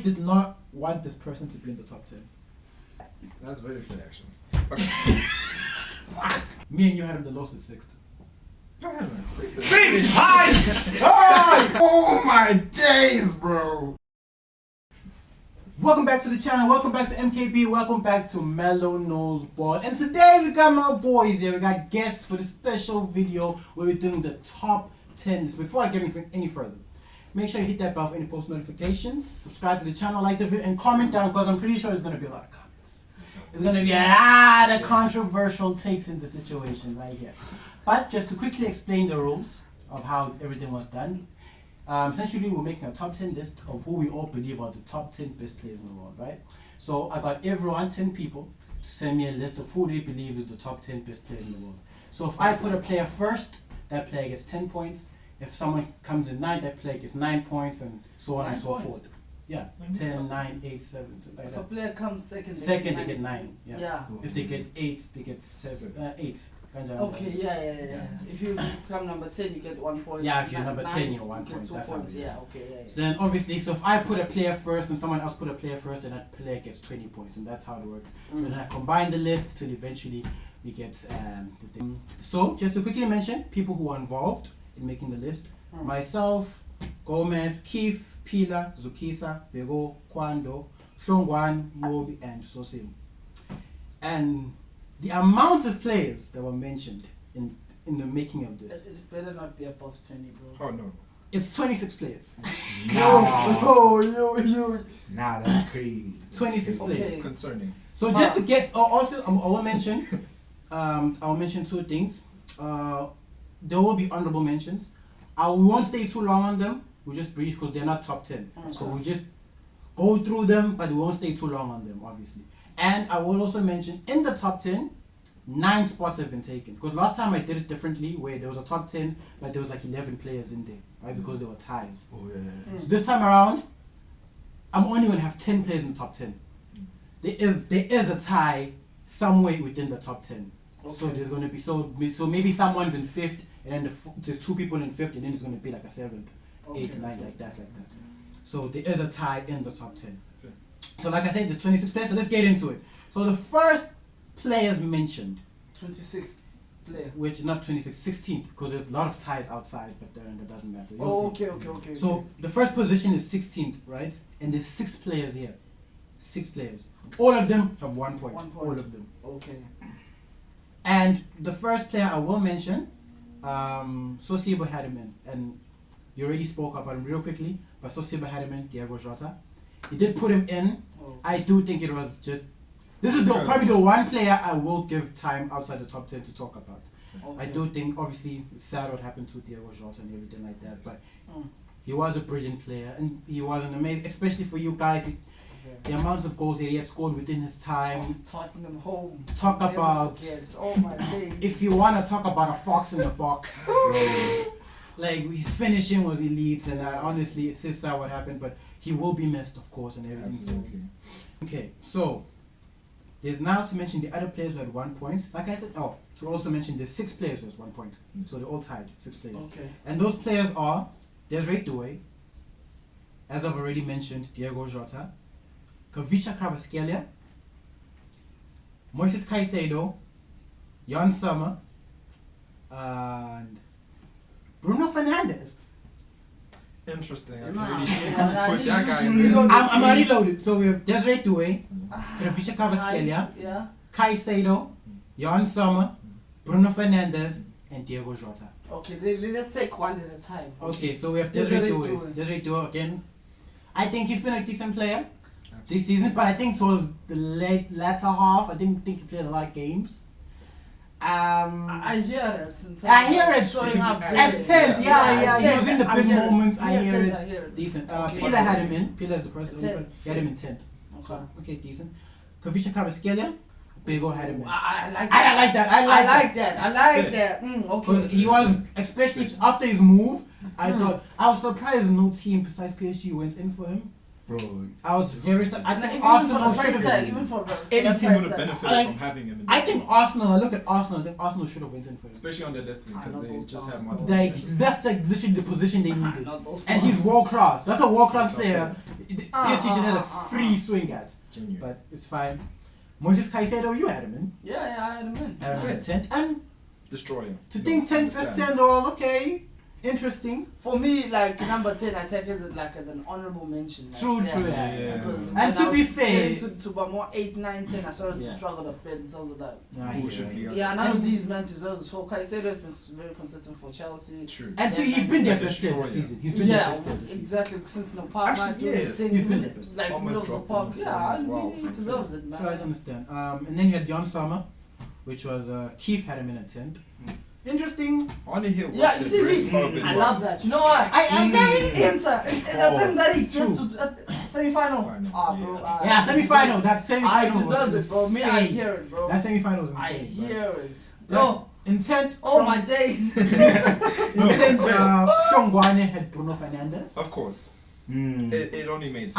did not want this person to be in the top 10. That's very fair, actually. Me and you had him the lowest at 6th. Six! High! Oh my days, bro! Welcome back to the channel, welcome back to MKB, welcome back to Mellow Nose Ball. And today we got my boys here, we got guests for the special video where we're doing the top 10 list. Before I get any further, make sure you hit that bell for any post notifications, subscribe to the channel, like the video, and comment down because I'm pretty sure there's going to be a lot of comments. There's going to be a lot of controversial takes in the situation right here. But just to quickly explain the rules of how everything was done, essentially we're making a top 10 list of who we all believe are the top 10 best players in the world, right? So I got everyone, 10 people, to send me a list of who they believe is the top 10 best players in the world. So if I put a player first, that player gets 10 points. If someone comes in 9, that player gets 9 points, and so on and so forth. Yeah, 10, 9, 8, 7, like if that. a player comes second, Second, they get 9. Yeah. Yeah. If they get 8, they get 8. Okay, yeah. If you come number 10, you get 1 point. Yeah, if you're number 10, you get 1 you get point. 2 That's how points. it is. Yeah, okay, yeah. So then obviously, so if I put a player first and someone else put a player first, then that player gets 20 points, and that's how it works. So then I combine the list till eventually we get the thing. So just to quickly mention people who are involved in making the list: myself, Gomez, Keith, Pila, Zukisa, Bego, Kwando, Shongwan, Mobi, and Sosim. And the amount of players that were mentioned in the making of this, It better not be above 20, bro. Oh no. it's 26 players. Yo. Nah, that's crazy. 26 players. Okay. Concerning. So just to get also, I will mention, I'll mention 2 things. There will be honorable mentions. We won't stay too long on them. We'll just brief because they're not top 10. So we'll just go through them, but we won't stay too long on them, obviously. And I will also mention in the top 10, 9 spots have been taken. Because last time I did it differently, where there was a top 10, but there was like 11 players in there, right? Because there were ties. Oh yeah. So this time around, I'm only going to have 10 players in the top 10. There is a tie somewhere within the top 10. Okay. So there's going to be so maybe someone's in 5th, and then there's 2 people in 5th, and then there's going to be like a 7th, 8th, 9th, like that. So there is a tie in the top 10. Okay. So like I said, there's 26 players. So let's get into it. So the first players mentioned, 26th player. which not 26, 16th, because there's a lot of ties outside, but then that doesn't matter. You'll Oh, see. okay. So the first position is 16th, right? And there's 6 players here. 6 players. All of them have 1 point. 1 point. All of them. Okay. And the first player I will mention, Sosibo had him in. And you already spoke about him real quickly, but Sosibo had him in, Diego Jota. He did put him in. Oh. I do think it was just... This is probably the one player I will give time outside the top 10 to talk about. Okay. I do think, obviously, it's sad what happened to Diego Jota and everything like that, but Mm. he was a brilliant player, and he was an amazing, especially for you guys, the amount of goals that he had scored within his time. Tottenham home. Talk Never about, forgets. Oh my days. if you want to talk about a fox in the box, like his finishing was elite, and honestly, it's just sad what happened, but he will be missed, of course, and everything. Absolutely. Okay, so there's now to mention the other players who had 1 point. Like I said, to also mention there's 6 players who has 1 point. So they're all tied, 6 players. Okay. And those players are Desiree Doué, as I've already mentioned, Diego Jota, Kavicha Kvaratskhelia, Moises Caicedo, Jan Sommer, and Bruno Fernandes. Interesting. I Nah. can really put that guy in Reload there. it. I'm already loaded. So we have Desiree Doué, Kavicha Kvaratskhelia, Yeah. Caicedo, Jan Sommer, Bruno Fernandes, and Diego Jota. Okay, let's take one at a time. Okay, so we have Desiree Desiree Doué. Doué. Desiree Doué again. I think he's been a decent player this season, but I think towards the latter half, I didn't think he played a lot of games. I hear it. I hear it. Showing up As there. 10th, yeah. He was in the I big hear it. moments. I Yeah, hear 10th, it. I hear it. Decent. Okay. Pila had him in. Pila is the person. 10th. He had him in 10th. Okay. Okay, decent. Kavicha Kvaratskhelia, Bego had him in. I like I like that. I like that. I like that. Because Okay. he was, especially after his move, I thought, I was surprised no team besides PSG went in for him. Bro, I was very I think Even Arsenal for the should price have. tag, even for the any that team would price have tag. benefited Like, from having him in I there. think Arsenal. I look at Arsenal. I think Arsenal should have went in for him. Especially on the left wing, because they just have It's Martin. like that's like literally the position they needed, Not those and he's ones. world class. That's a world class player. PSG just had a free swing at. Genuine. But it's fine. Moises Caicedo, you had him in. Yeah, I had him in. Had him at 10. And Destroyer. to think 10 best player in the world, okay. Interesting. For me, like number 10, I take it like as an honourable mention. Like, True, yeah. Yeah. Because And when to I be was fair- getting to about more 8, 9, 10, I started Yeah. to struggle a bit. So I was like, Who should be? yeah, none of And- these men deserve this. For Caicedo has been very consistent for Chelsea. True. And Yeah, he's been their and best player this destroyer. season. He's been their Yeah, best player this season. exactly. Since the park, Actually, man, yes. He's been the best. like Almost middle of the dropped park. in the Yeah, form as well, he so- deserves it, man. So I understand. And then you had Jan Sama, which was Keith had him in a 10. Interesting. I want to hear what Yeah, you the see rest me? of it I love was. that. You know what? I'm very Inter. I think that he True. gets to semi-final. Finals, Ah, yeah. bro. Yeah, semi-final. That I semi-final deserve was it, bro. Me, I insane. hear it, bro. That semi-final was I insane. bro. hear it. Yeah. Yo, Intent. oh my days. Intent. Shongwane had Bruno Fernandes. Of course. Mm. It only made sense.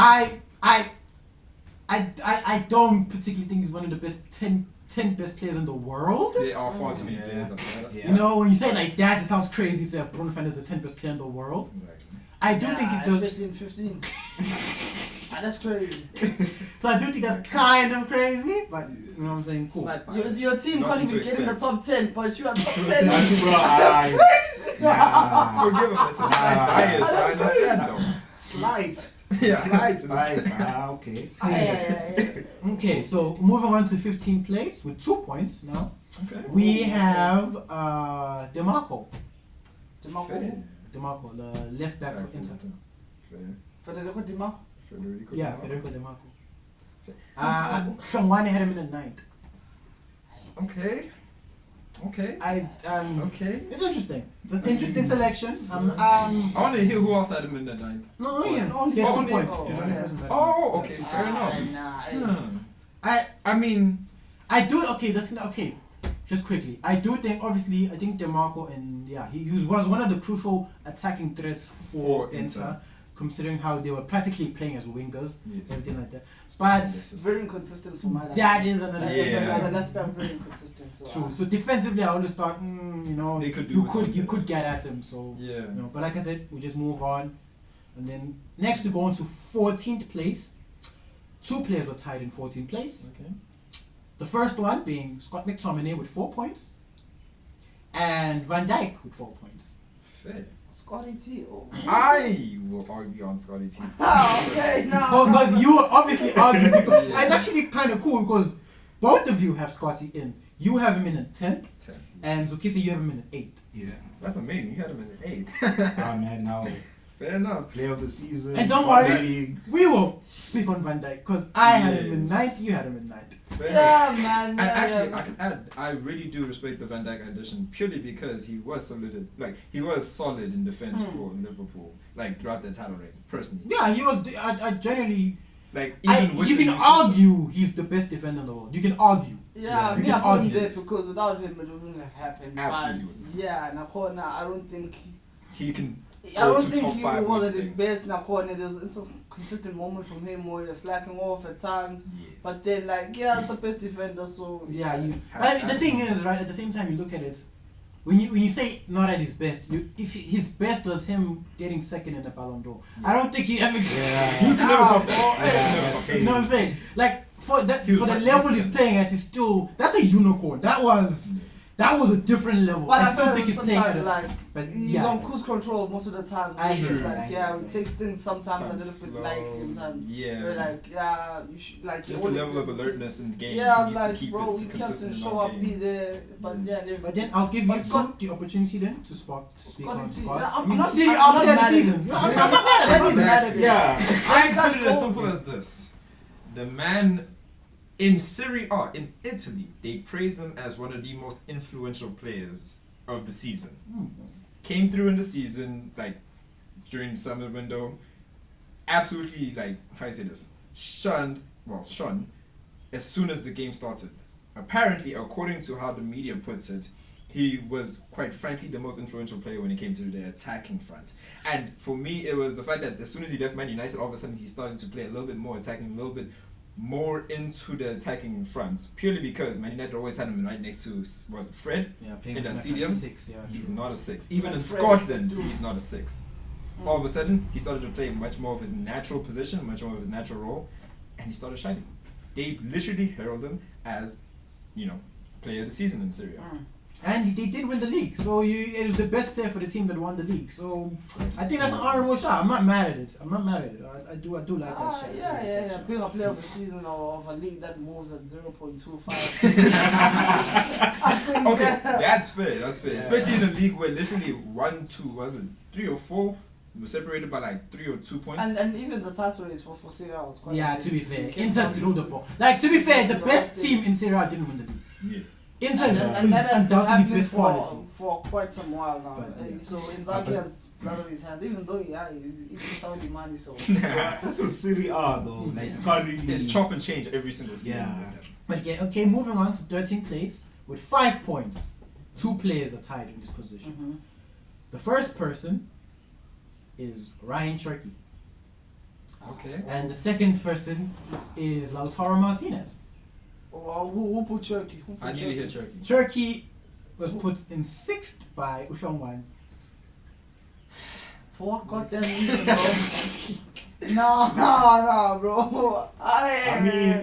I don't particularly think he's one of the best 10 best players in the world. There are far too many Yeah. players up there. Yeah. You know, when you say it like that, it sounds crazy to have Bruno Fernandes the 10 best player in the world. Exactly. I do think he does. Especially in 15. That's crazy. So I do think that's kind of crazy, but you know what I'm saying? Cool. Slight Your, bias. your team Nothing can't even to get in the expect. top 10, but you are top 10. Bro, That's crazy. Nah. Forgive him, it's a slight Nah. bias. I That's understand though. Slight. Yeah. Slight. Okay. Yeah. Okay, so moving on to 15th place with 2 points now. Okay. We have DeMarco. DiMarco. DeMarco, the left back for Inter. Fair. Federico Di Federico. Yeah, Di Federico Marco. DeMarco. Shongwane had him in the 9th. Okay. Okay. Okay. It's interesting. It's an interesting selection. I want to hear who else had him in the 9th. No, only him. Only He had 2 only- points. oh, He's okay. only person that- Oh, okay. Yeah, Fair enough. Nah, I mean, I do okay. That's okay. Just quickly, I think DeMarco and he was one of the crucial attacking threats for For Inter, Inter. considering how they were practically playing as wingers, yes. everything like that. But very inconsistent for my life. that is another Yeah. As a left back, very inconsistent. So, true. So defensively, I always thought, you know, They could do you something. could get at him. So Yeah. you know, but like I said, we just move on, and then next we go on to 14th place. 2 players were tied in 14th place. Okay. The first one being Scott McTominay with 4 points, and Van Dijk with 4 points. Fair. Scotty T. Oh. I will argue on Scotty T's. Oh, okay, no. Because you obviously argue. Because Yeah. It's actually kind of cool because both of you have Scotty in. You have him in a 10th, 10. and Zukisi, you have him in an 8th. Yeah. That's amazing. You had him in the 8. Ah man, now Fair enough. player of the season. And don't Premier worry, League. we will speak on Van Dijk because I had him in Yes. 9th, you had him in 9th. Fair Yeah, man. And Yeah, actually, yeah. I can add, I really do respect the Van Dijk addition purely because he was solid, he was solid in defense for Liverpool, like throughout the title reign. Personally, Yeah, he was. I generally. like even with You the can new system- argue he's the best defender in the world. You can argue. Yeah, you me, can I put him argue there it. because without him, it wouldn't have happened. Absolutely But yeah, Nakona, I don't think. he can. I don't to think top he five was with at his thing. best. Nakona, there was a consistent moment from him where you're slacking off at times. Yeah. But then, like, yeah, it's the best defender. So Yeah, you. Have- But I mean, the thing absolutely. is, right? At the same time, you look at it. When you say not at his best, if his best was him getting second in the Ballon d'Or, I don't think he ever. Yeah. You can never top Yeah, that. that's You know what I'm saying? Like for that, He was for the right level next he's to him. playing at, is still that's a unicorn. That was a different level. But I still feel think he's playing at sometimes, a, like, but he's yeah. on cruise control most of the time. So I it's hear just you, I like, hear yeah, you. it takes things sometimes a Times little bit slow. lightly in times. Yeah. We're like, yeah, you should like Just you the only- level of alertness in games. Yeah, I he was needs like, to keep bro, it you consistent captain, in show all up, be games. there. But yeah, But then I'll give you But Scott- the opportunity then to speak Scotty on T. Scott. Yeah, I mean, not- City I'm are not player of the mad at it. season. I'm not mad at it. I'm not mad at it. Yeah. I Guys, put it as goals. simple as this: the man in Serie A in Italy, they praise him as one of the most influential players of the season. Came through in the season, like during summer window, absolutely like how you say this, shunned as soon as the game started. Apparently, according to how the media puts it, he was quite frankly the most influential player when it came to the attacking front. And for me, it was the fact that as soon as he left Man United, all of a sudden he started to play a little bit more attacking, a little bit more into the attacking front, purely because Man United always had him right next to, was it Fred? Yeah, playing In with that like stadium, 6, yeah. He's true. not a 6. Even in Fred, Scotland, dude. he's not a 6. all of a sudden he started to play much more of his natural position, much more of his natural role, and he started shining. They literally herald him as, player of the season in Serie A. And they did win the league, so it was the best player for the team that won the league. So I think that's an honorable shot. I'm not mad at it. I do like that shot. Yeah. Being a player of the season of a league that moves at 0.25. I think Okay, that's fair. Yeah. Especially in a league where literally 1, 2, wasn't 3 or 4 were separated by like 3 or 2 points. And even the title race for Serie A was quite. Yeah, amazing. to be fair, Came Inter down drew the to- ball. Like, to be fair, the to best last team in Serie A didn't win the league. Yeah. Inter is And that has been undoubtedly happening best quality. for quite some while now. But, yeah. So Inzaghi has blood on his hands, even though it's Saudi money. So This is Serie A though. Like you can't really. It's chop and change every single season. Yeah. But yeah, okay, moving on to 13th place with 5 points. 2 players are tied in this position. The first person is Ryan Cherky, Okay. and the second person is Lautaro Martinez. well, who put Turkey? Who put I need to hear Turkey. Cherky was put in 6th by Ushongwan. For what goddamn reason, bro? Nah, bro. I mean,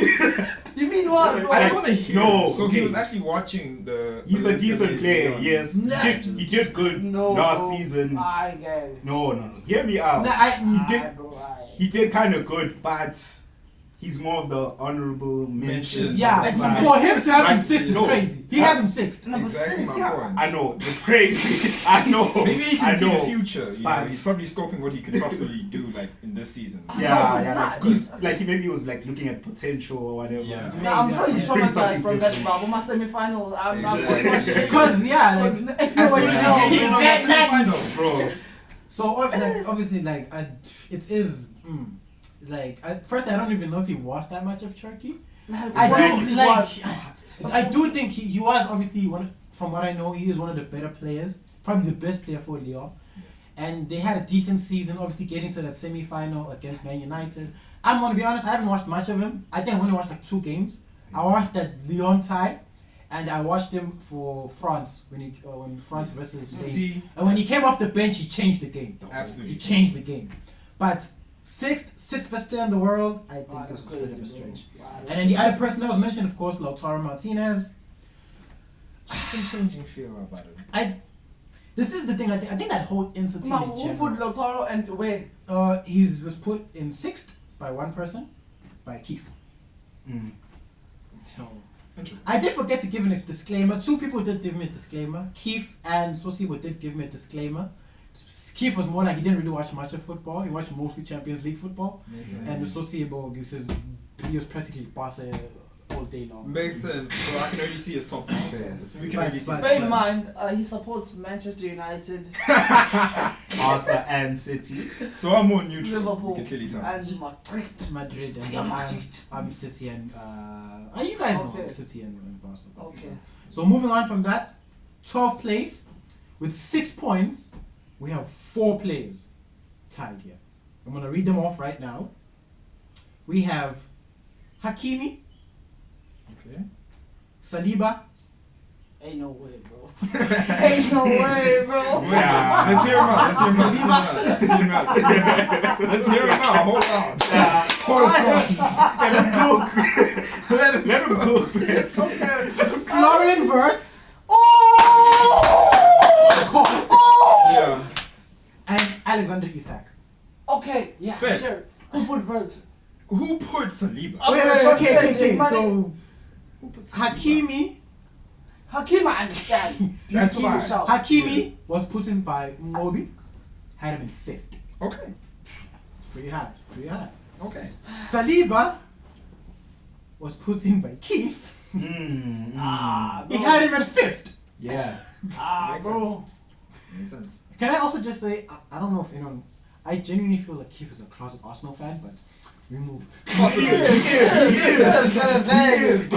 You mean what, bro? I just want to hear. No, So he okay. was actually watching the. he's the a decent days player. beyond. Yes, he did good No, last bro. season. I get it. No. Hear me out. Nah, He did kind of good, but he's more of the honorable mention. Mentions. yeah, That's and fine. for him to have him Right, 6th is no. crazy. He has him 6th. Number Exactly 6. my Yeah. point. I know it's crazy. I know. Maybe he I can see the know. future. But- He's probably scoping what he could possibly do, like in this season. Yeah, Nah, like, like he maybe was like looking at potential or whatever. Yeah. Nah, I'm sure he's Bring traumatized something from that, different. bro. My semi-final, I'm not Exactly. going to shit. Because, yeah, like, Because As no soon one as knows. he came on that semi-final, Bro. so obviously, like, it is, like, first I don't even know if he watched that much of Turkey. I do think he was obviously from what I know, he is one of the better players, probably the best player for Lyon. And they had a decent season, obviously getting to that semi-final against Man United. I'm gonna be honest, I haven't watched much of him. I think I've only watched like 2 games. I watched that Lyon tie, and I watched him for France when France versus Spain. See, And when he came off the bench, he changed the game. absolutely. He changed the game. But sixth best player in the world, I think Wow, this that's is a bit of a crazy, bro. stretch. Wow, And then the other person that was mentioned, of course, Lautaro Martinez. Changing feel about him. This is the thing. I think that whole Inter team Now, in who general. put Lautaro and where? He was put in 6th by one person, by Keith. Mm. So Interesting. I did forget to give him a disclaimer. 2 people did give me a disclaimer. Keith and Sosibo did give me a disclaimer. Keith was more like he didn't really watch much of football. He watched mostly Champions League football. Makes And sense. Sosibo gives his videos practically Barca all day long. Makes sense. So I can already see his top players. We can But- already see. but- Bear in mind, he supports Manchester United, Barca and City. So I'm more neutral. Liverpool, You can clearly tell. and Madrid. Madrid and Yeah, Madrid. I'm City and you guys know Okay. I'm City and Barcelona. Okay. So moving on from that, 12th place with 6 points, we have 4 players tied here. I'm gonna read them off right now. We have Hakimi, Okay. Saliba, Ain't no way, bro. Ain't no way, bro. Yeah. Let's hear him out. Let's hear him out. Let's hear him out. Hold on. Hold on. Let him cook. Okay. Florian Wirtz, Oh! of course, Yeah. and Alexander Isak. Okay, yeah, Fair. sure. Who put Verts? Who put Saliba? Okay. Money. So Who put Saliba? Hakimi, I understand. That's Hakimi fine. shout. Hakimi was put in by Ngobi, had him in 5th. Okay. It's pretty high. Okay. Saliba was put in by Keith. Ah, He bro. had him at 5th. Yeah. Ah, Makes bro. sense. Makes sense. Can I also just say, I don't know if anyone, I genuinely feel like Keith is a closet Arsenal fan, but we move. That's better than.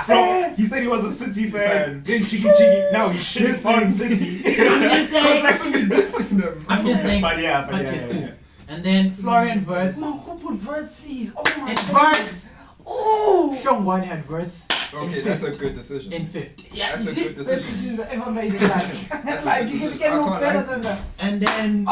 Bro, he said he was a City fan. Then Chiggy. Now he's shitting on City. I'm just saying. But yeah. Okay, cool. And then Florian Wirtz. No, who put Verts? Oh my And god. Wirtz Oh! Sean had Verts Okay, in that's a fifth. good decision. In fifth. Yeah, That's you a see, good best decision. decisions I ever made in life. That's a Like, good you can decision. get I no can't better lie to than you. that. And then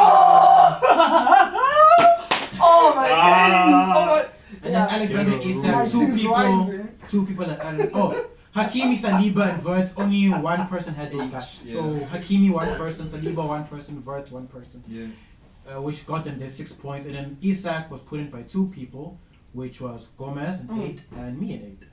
Oh my Ah. god! Oh my. and Yeah. then Alexander Yeah, Isak, My two thing's people rising. that added. Oh, Hakimi, Saliba, and Verts. Only one person had those guys. Each, So yeah. Hakimi one person, Saliba one person, Verts one person, Yeah. which got them their 6 points. And then Isak was put in by 2 people, which was Gomez in 8 and me in 8.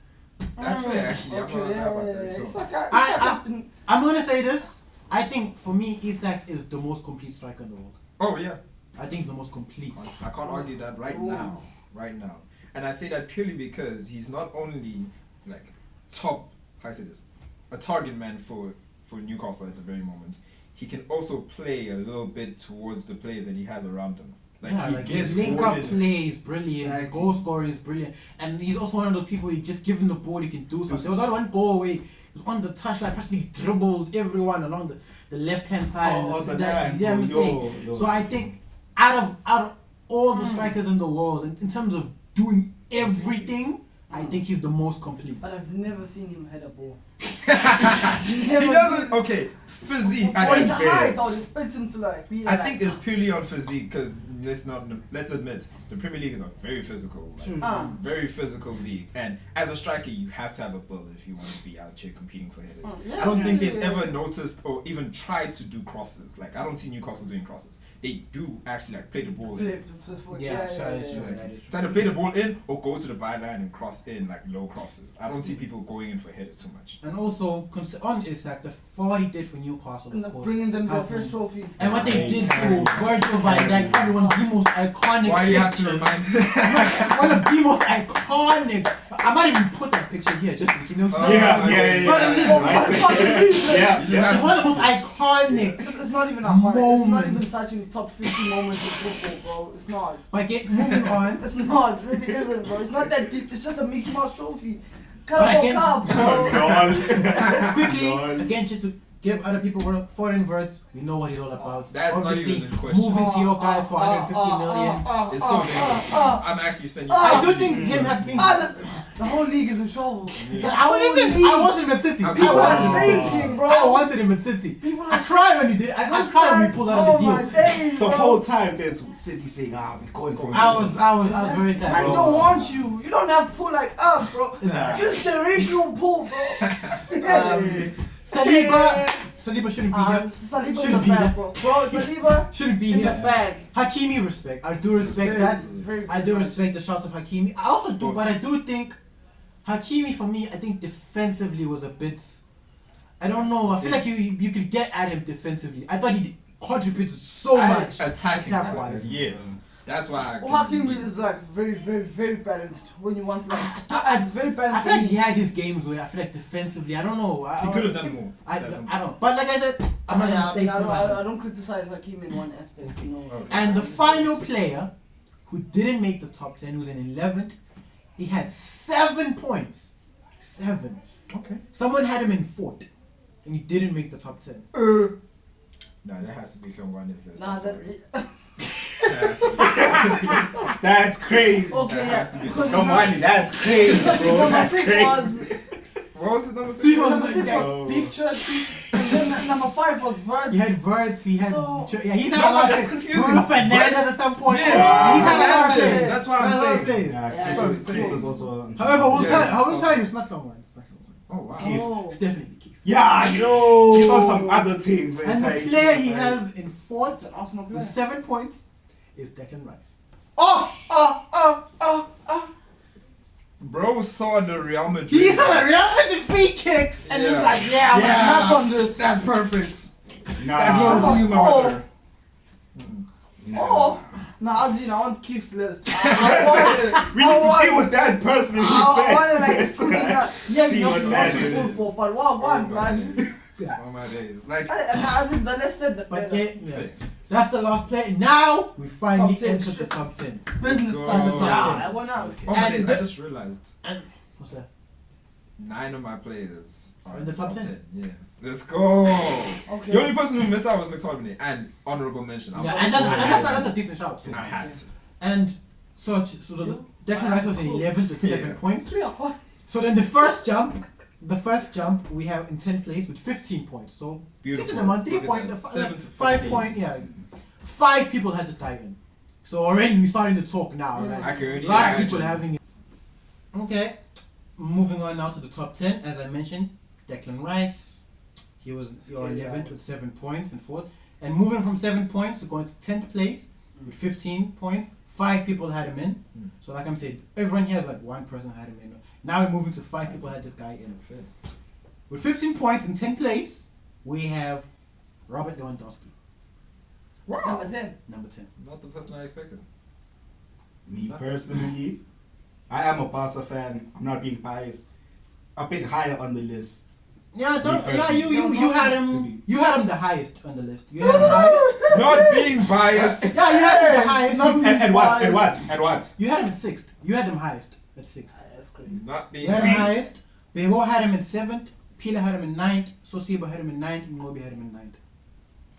That's fair, actually. I'm Okay, not yeah, about yeah, that. yeah. So. It's like a, I- I'm gonna say this. I think for me, Isak is the most complete striker in the world. Oh yeah. I think he's the most complete. I can't argue that right Ooh. now. Right now. And I say that purely because he's not only like top, how I say this, a target man for Newcastle at the very moment. He can also play a little bit towards the players that he has around him. Like Yeah, he like gets his link up forwarded. play is brilliant. His Exactly. goal scoring is brilliant, and he's also one of those people. You just give him the ball, he can do something. There was only one goal away. He was on the touchline, practically dribbled everyone along the left hand side. and Oh, the, the that, nine. yeah, I'm saying. Yo. So I think out of all the strikers in the world, in terms of doing everything, I think he's the most complete. But I've never seen him head a ball. He doesn't. Okay, physique. For I his think, height, I would expect him to like be I like. think it's purely on physique because let's admit the Premier League is a very physical, True. very physical league, and as a striker you have to have a build if you want to be out here competing for headers. Yeah, I don't think yeah, they've yeah. ever noticed or even tried to do crosses. Like I don't see Newcastle doing crosses. They do actually like play the ball in. Play the foot. Yeah, Yeah, sure, yeah, sure. yeah. That is It's either play the ball in or go to the byline and cross in like low crosses. I don't see people going in for headers too much. And also on Isak, the what he did for Newcastle, And of course. bringing them their happened. first trophy. And what they did to Virgil van Dijk, probably one of the most iconic Why you have to pictures. remind? One of the most iconic. I might even put that picture here just in case. You know what I'm saying? Yeah. But it's just- Right. Yeah. Yeah. It's one of the most iconic. It's not even a hard. It's not even Moments. touching top 50 moments in football, bro. It's not. But moving on. It's not. It really isn't, bro. It's not that deep. It's just a Mickey Mouse trophy. But again- Cup, bro. Quickly, Lol. again, just to give other people foreign words, we know what he's all about. That's not Obviously, even a question. moving to your guys for 150 million. It's so dangerous. I'm actually sending you. I do think him having. The whole league is in trouble. I wanted him at City. People People are are shaking, bro. I wanted him at City. People I are cried when you did. I cried when we pulled out oh the my deal. days, The bro. whole time there's City saying, we're going for it. I was very sad. I bro. don't want you. You don't have pull like us, bro. Nah. This generational pull, bro. Saliba shouldn't be here. Saliba in the Shouldn't be bag, here. bro. Bro, Saliba Shouldn't be in the here. bag. Hakimi respect. I do respect that. I do much. respect the shots of Hakimi. I also do, but I do think Hakimi for me, I think defensively was a bit. I don't know. I feel like you could get at him defensively. I thought he contributed so much. Attacking Attack-wise. yes. That's why. Well, Hakimi is like very, very, very balanced when you want to like. It's very I balanced. feel like he had his games where I feel like defensively, I don't know. He could have done more. I don't. But like I said, I'm not gonna stay too I much. don't criticize Hakimi in one aspect, you know. Okay. And the final player who didn't make the top 10, who's in 11th, he had 7 points. 7. Okay. Someone had him in 4th, and he didn't make the top 10. Nah, that has to be someone on this list. Nah, I'm sorry. That's crazy. Okay, That yeah. has to be- Because No money, that's crazy, bro. number That's 6 crazy. was What was it number 6? number 6 Oh. was Beef Church, and then number 5 was Vert. He had Verts, he had. So- yeah, he's had No, a lot of that's players. confusing. Bruno Fernandes at some point. Yes, He's had a lot of Fernandes, players. that's what I'm Had a lot of saying. players. Yeah, Yeah, Keith yeah. was also. However, Yeah. I will tell you, it's not someone. It's not someone. Oh wow. Keith. Oh. It's definitely Keith. Yeah, yo. He's on some other teams. but And it's the like- player he has in 4th It's an Arsenal player. with 7 points is Declan Rice. Bro saw the Real Madrid. He's a Real Madrid free kicks. And Yeah. he's like, yeah, I'm Yeah. not on this. That's perfect. Nah. That's what I'm Oh. saying, my Oh. brother. Oh, nah, Azine, I want Keith's list. We need to deal with that personally I want to like first. scrutinize. Yeah, See you know, what you that watch is. football, but what one, my man? days. Oh my days. Like, And Azine, the less said, the But better. yeah, that's the last player. Now we finally Top 10. entered the top 10. Business Let's time. go. Yeah, I went out. oh my And days, the- I just realized What's that? 9 of my players are In the top 10? Yeah. Let's go. Okay. The only person who missed out was McTominay and honorable mention. I'm Yeah, sorry. and that's a decent shout too. I had to. And So Declan Rice was in 11th with 7 Yeah. points. 3 or 4. So then the first jump we have in 10th place with 15 points. So Beautiful. decent amount, 3 Look at point, that. 7 to 5 15. point, yeah. 5 people had this guy in. So already we're starting to talk now. Yeah. Right? I can already A lot of imagine. people having it. Okay, moving on now to the top 10. As I mentioned, Declan Rice, he was your 11th with 7 points and 4th. And moving from 7 points, we're going to 10th place with 15 points. 5 people had him in. Mm. So like I'm saying, everyone here is like one person had him in. Now we're moving to 5 people had this guy in. With 15 points in 10th place, we have Robert Lewandowski, Wow. Number 10. number 10. Not the person I expected. Me personally, I am a Barca fan. I'm not being biased. A bit higher on the list. Yeah, don't. Me Yeah, you personally. had To him. be- You had him the highest on the list. You had him the highest. Not being biased. Yeah, you had him the highest. Not And what? And what? And what? You had him at 6th. You had him highest at 6th. That's crazy. Not You being had him Sixth. highest. Bego had him in 7th. Pila had him in 9th. Sosibo had him in 9th. And Moby had him in 9th.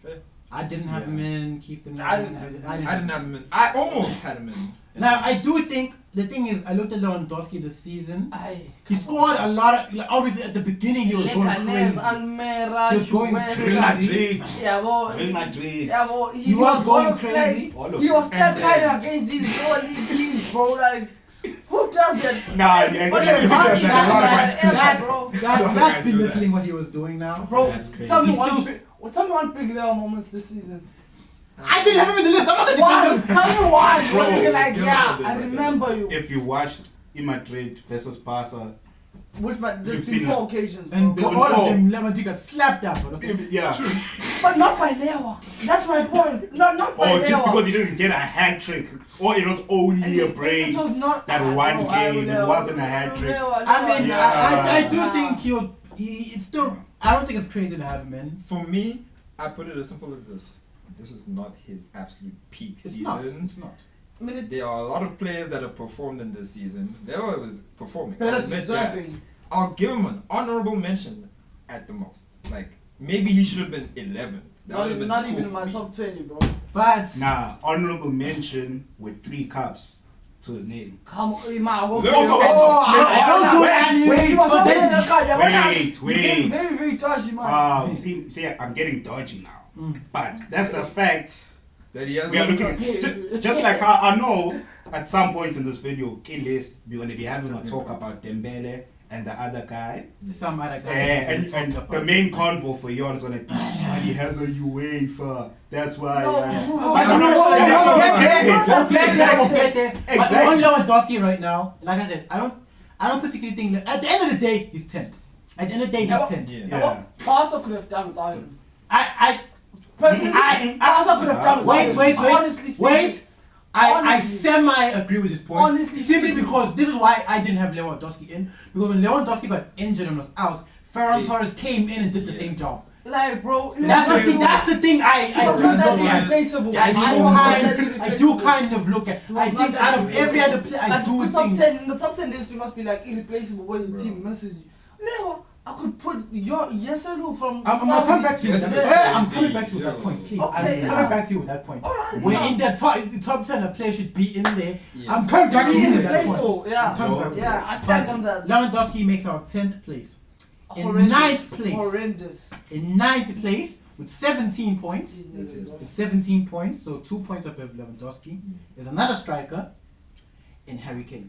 Fair. I didn't have him in. Keith didn't I have him didn't in. have I didn't have him in. I almost had him in. Now, I do think the thing is, I looked at Lewandowski this season. Aye, He scored a lot of. Like, obviously, at the beginning, he was going Leganes, crazy. Almera, He was going Juventus. crazy. Real Madrid. Yeah, well, Real Madrid. yeah, well, He was one going of, crazy. All Like, of he was them. kept And fighting then- against these lower league teams, bro. Like, who does that? Nah, yeah, What yeah, are you yeah, talking yeah, about? yeah, That's bro. that's do belittling that. what he was doing now. Bro, That's crazy. tell me He's one. still- Tell me one big Leo moments this season. I didn't have him in the list. I'm not gonna One. defend him. Tell me one. Bro, Bro, you're like, give us yeah, a bit I right remember you. If you watched Madrid versus Barca, Which man, You've there's seen been 4 it. occasions, bro. And There's all been of four. them, Lewandowski got slapped up. But okay. yeah. But not by Leo. That's my point. Not by Or Leo. just because he didn't get a hat trick, or it was only a It brace. was not That one game, it wasn't a hat trick. I mean, Yeah. I do think it's still. I don't think it's crazy to have him in. For me, I put it as simple as this. This is not his absolute peak It's season. not. It's not. I mean, There are a lot of players that have performed in this season. Leo was performing. Better I'll admit that. deserving. I'll give him an honorable mention at the most. Like, maybe he should have been 11. That would have been not cool even in for my me. top 20, bro. But Nah, honorable mention with 3 cups to his name. Come on, man. Leo- don't do that. He was But not then- in the car. Yeah, Wait, You're getting wait. very, very dodgy, man. See, I'm getting dodgy now. Mm. But that's the fact. That he has We are not looking Yeah. just like how I know at some points in this video, key list, we're gonna be having a talk about Dembele and the other guy. some other guy. And talked about. the main convo for you is gonna be, "Man, he has a UEFA. That's why. No, But no, you know no, what? no, We'll no, get there. no, We'll get there. We'll Exactly. get there. But Exactly. on Lewandowski right now, like I said, I don't particularly think. At the end of the day, he's 10th. At the end of the day, he's Yeah, 10th. Yeah. Yeah, what Barca could have done without him. I Personally, Barca could have done without wait, him. wait, Honestly speaking. wait. I Honestly. semi agree with this point. Honestly simply speaking. because this is why I didn't have Lewandowski in. Because when Lewandowski got injured and was out, Ferran Yes. Torres came in and did the Yeah. same job. Like, bro. That's the thing. That's the thing. He was I not that do look at. irreplaceable. I He was not that I do irreplaceable. kind of look at. He was I not think that out of every other player, I Like, do the top think. 10, in the top 10 list, you must be like irreplaceable when the Bro. team misses you. Leo, I could put your Yeselu from. I'm gonna come back to you. Yes, with yes, that. yes, I'm yes, coming back to you with yes. that point. King. Okay, I'm yeah. coming back to you with that point. Alright. When in the top 10, a player should be in there. Yeah. I'm coming back to you with that point. Irreplaceable, yeah. I'm coming back to you. Yeah, I stand But on that. Lewandowski makes our 10th place. In Horrendous. 9th place. Horrendous. In 9th place with 17 points. That's it. With 17 points, so 2 points above Lewandowski, is another striker in Harry Kane.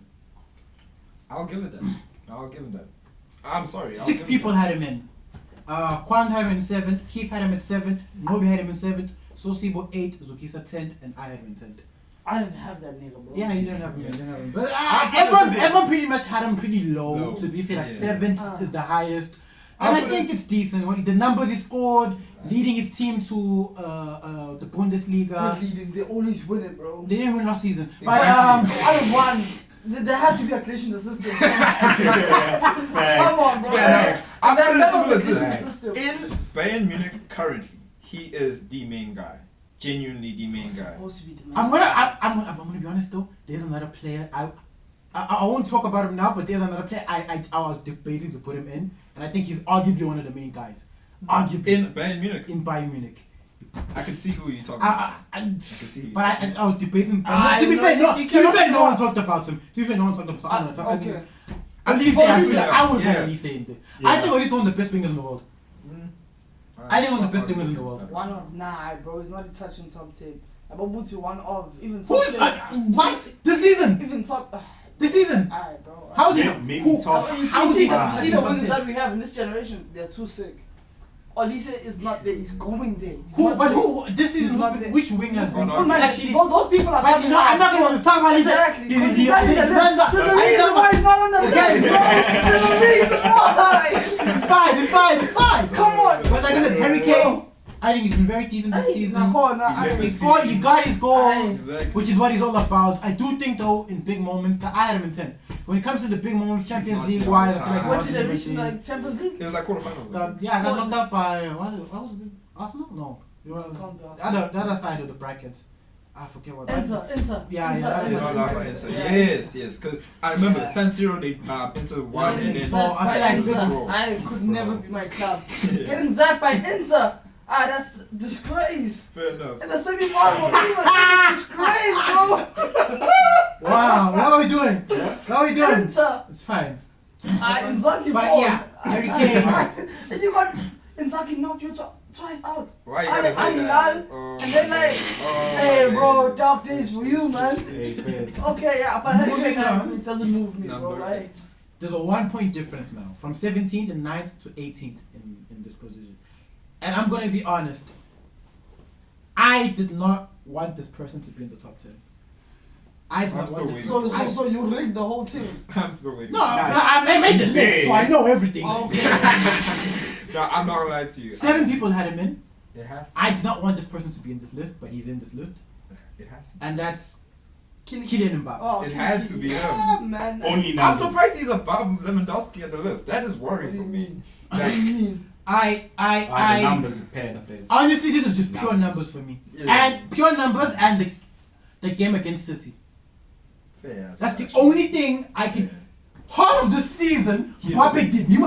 I'll give it that. I'll give him that. I'm sorry. I'll 6 give people him had him in. Kwan had him in 7th, Keith had him at 7th, Moby had him in 7th, Sosibo 8th, Zukisa 10th, and I had him in 10th. I didn't have that nigga, bro. Yeah, you didn't have him. You didn't have him. But I'll put everyone, it in. everyone pretty much had him pretty low. Low. To be fair, like Yeah. 7th is the highest. I'll And I put think it's decent. When the numbers he scored, leading his team to the Bundesliga. Not leading, they always win it, bro. They didn't win last season. But Exactly. Out of one, there has to be a glitch in the system. Come Facts. on, bro. Yeah, no, I'm There putting it never simple as was a glitch in the this. system. In Bayern Munich currently, he is the main guy. Genuinely the main He's guy. supposed to be the man. I'm gonna be honest though. There's another player. I won't talk about him now, but there's another player I was debating to put him in, and I think he's arguably one of the main guys. Arguably In Bayern Munich. in Bayern Munich. I can see who you're talking about. I I can see. Who you're but talking I was debating. Ah, to be no, fair, no. you To be fair, cannot- no one talked about him. To be fair, no one talked about. So I'm gonna talk. Okay. Elise, Oh, I feel yeah. like I would Yeah. say Elise in there. Yeah. I think Elise is one of the best wingers in the world. I think one of the best wingers in the world. One of bro. He's not touching top 10. Ababuti one of even top Who's 10. what this season? Even top. This season? Alright, bro. How's he? Maybe Who? top. You How is see, he the, not see the top wings 10? that we have in this generation, they're too sick. Olise is not there. He's going there. He's Who? not But there. who? This season, He's not there. which wing has been? no. Oh, man, Actually, those people are but you coming know, I'm out. not going to talk about Elise. Exactly. He's He's not in the list. There's a reason why he's not on the list, Okay. bro. There's a reason why. It's fine. It's fine. It's fine. Come on. But like I said, Harry Kane, I think he's been very decent this season. He's got his goals, Exactly. which is what he's all about. I do think though, in big moments, that I had him in 10. When it comes to the big moments, Champions not League there wise, all I the feel like time. What did they reach in like Champions League? It was like quarterfinals. Yeah, I got knocked out by what was it? Arsenal? No, it was the other side of the brackets. I forget what. Inter. Yeah, Inter, yeah, It's Inter, not Inter, like Inter. Inter. Yeah. Yes. Because I remember Yeah. San Siro they Inter won and then. So I feel like Inter good draw. I could never be my club. Getting zapped by Inter. That's disgrace. Fair enough. In the semi-final, disgrace, bro. Wow, what are we doing? What are we doing? Inter. It's fine. Inzaghi But ball. yeah, Harry Kane. And you got Inzaghi knocked you twice out. Why you I gotta mean, say I that? mean, Oh, and then like, oh, hey bro, yes. dark days for you, man. Hey, fans. Okay, yeah, but Harry Moving Kane, on. it doesn't move me, bro, Number right? There's a 1 point difference now from 17th and 9th to 18th in this position. And I'm going to be honest. I did not want this person to be in the top 10. I did I'm not still want this waiting. person. So you rigged the whole team. I'm still waiting. No, I made the list, so I know everything. No, I'm not gonna lie to you. 7 people had him in. It has. I did not want this person to be in this list, but he's in this list. It has. And that's Kylian Kylian Mbappe. Oh, It Kylian. had to be him. Yeah, man. Only I'm numbers. surprised he's above Lewandowski on the list. That is worrying for me. What do Like, you mean? The numbers pair the face. Honestly, this is just pure numbers for me. Yeah. And pure numbers and the game against City. fair. That's the only thing I can. Half of the season, Yeah. Mbappe did nothing.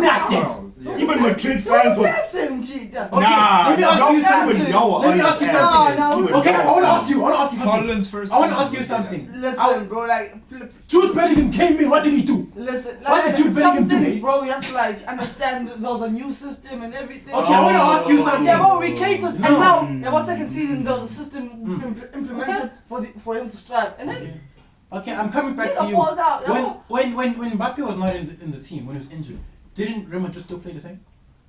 Wow, yeah. Even Madrid fans were. That's him, cheater. Okay, Nah, let me ask you don't something. even y'all Let me ask you something. No, Okay, I want to ask you. something. Holland's first. I want to season ask you was like something. that. Listen, bro, like, Jude Bellingham came in. What did he do? listen, What like, did Jude some Bellingham do? things, bro, you have to like understand that there was a new system and everything. Okay, I want to ask you something. Yeah, bro, we catered, No. and now there was second season. There was a system Mm. implemented for him to strive, and then Okay, I'm coming back he to got you. balled out. Yeah, When Mbappe was not in the team, when he was injured, didn't Real Madrid still play the same?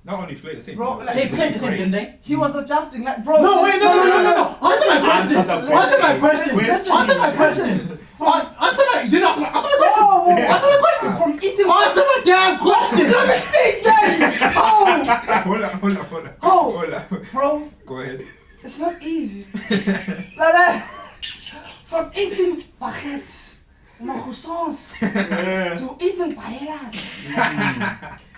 Not only played the same. Bro, like, They played the same, didn't they? he was adjusting, like, bro. No, wait, no. Answer my question. Answer the Answer my question. question. Answer my question. Answer my. You didn't answer my question. Oh, Answer my question. from eating. Answer my damn question. Let me think, then. Oh, Hold on. Oh. Hold on. bro, Go ahead. it's not easy. Like that. From eating baguettes, croissants, to eating paellas.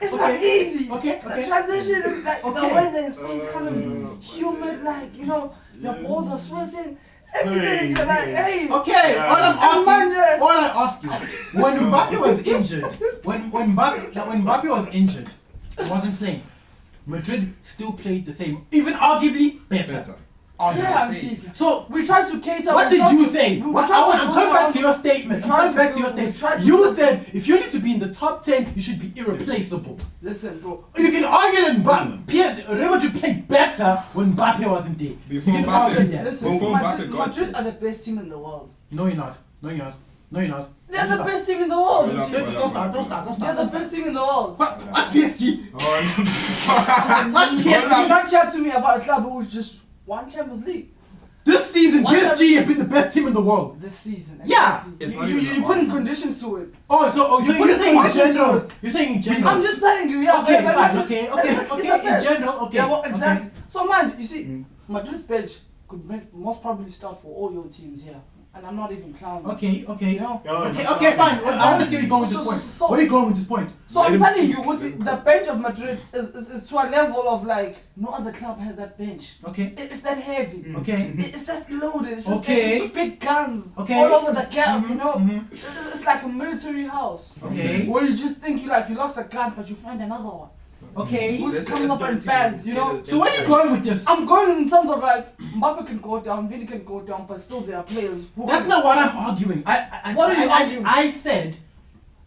It's not Okay. easy. Okay, The okay. transition is like the Okay. weather is it's kind of humid, like your balls are sweating. Everything is like, hey, Okay, Yeah. all I'm Amanda. asking, all I ask you, when Mbappe was injured, when Mbappe was injured, he wasn't playing. Madrid still played the same, even arguably better. Better. yeah, I'm Honestly. cheating. So We tried to cater. what we did tried you to- say? we What, tried to I'm do coming back our- to your statement. I'm coming back to your statement. You said if you need to be in the top 10, you should be irreplaceable. Listen, bro. You can argue that Mbappe, Real Madrid played better when Mbappe wasn't there. Before you can Mbappe- argue that. Listen, Before Madrid, Mbappe got Madrid there. are the best team in the world. No, you're not. No, you're not. No, you're not. They're the best team in the world. Hold up, They're hold up. Don't start. Don't start. Don't start. the best team in the world. What? What's PSG? Oh, What's You PSG? cannot chat to me about a club who just won Champions League This season, What PSG have been the best team in the world. this season. Yeah. exactly. It's You- not you, even you a put in argument. conditions to it. Oh, so You you're put saying in it general. into You're saying in general. I'm just telling you, yeah. Okay, but- fine. but- Okay, it's the okay. In best. general, okay. Yeah, well, exactly. Okay. So man, you see, Madrid's bench could most probably start for all your teams here, and I'm not even clowning. Okay, okay. You know. Okay, fine. I want to see where you're going with this So- point. so- Where are you going with this point? So I'm Let him telling speak. you, what's it, the bench of Madrid is to a level of like no other club has that bench. Okay, It's that heavy. okay. It's just loaded. It's just Okay. like big guns Okay. all over the gap. You know, Mhm. it's like a military house Okay. where you just think you lost a gun, but you find another one. Okay. Who's coming up in bags, you know? So where are you going with this? I'm going in terms of like Mbappe can go down, Vini can go down, but still there are players who. That's not what I'm arguing. What are you arguing? I said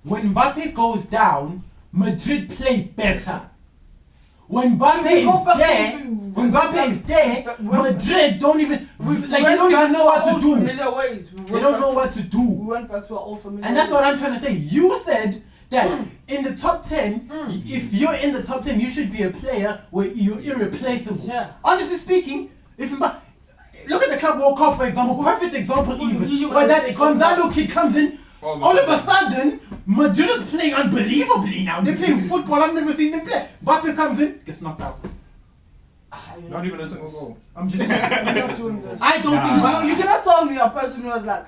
when Mbappe goes down, Madrid play better. When Mbappe They go is back there, to- when Mbappe is there, when- Madrid don't even We they went don't back even know what our to old do. Familiar ways. They don't know what to We do. went back to our old familiar. And that's ways. what I'm trying to say. You said that in the top 10, if you're in the top 10, you should be a player where you're irreplaceable. Yeah. Honestly speaking, if Mbappe, look at the Club World Cup, for example, perfect example even, where that Gonzalo kid comes in, all of a sudden, Madrid is playing unbelievably now. They're playing football I've never seen them play. Mbappe comes in, gets knocked out. Not even a single goal. I'm just saying. I'm not doing this. I don't Nah. think No, you cannot tell me a person who was like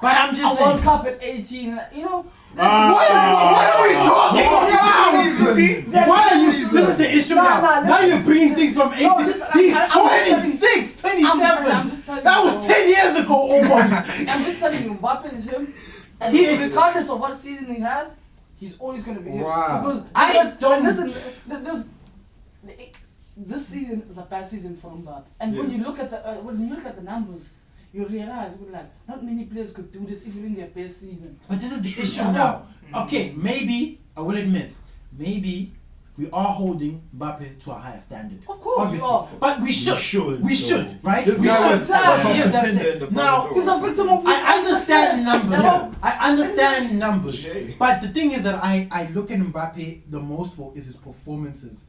but I'm a just World saying. Cup at 18. You know. What are we talking about? See? Why are you? This is the issue Nah, now. nah, Now you're bringing things from 18. listen, He's I'm 26, I'm 27. just telling That you, was bro. 10 years ago almost. I'm just telling you, Mbappe is him. And He- regardless of what season he had, he's always going to be him. Wow. Because I don't- listen. This season is a bad season for Mbappe, and when Yes. you look at the numbers, you realize not many players could do this even in their best season. But this is the issue now. Okay, maybe, I will admit, maybe we are holding Mbappe to a higher standard. Of course we Obviously. are. But we should. should, We so- should, right? This we guy should. was Because a he is that contender in player. the Now, Ballon He's a victim of his I own understand success. numbers. Yeah. I understand numbers. Shay. But the thing is that I look at Mbappe the most for is his performances.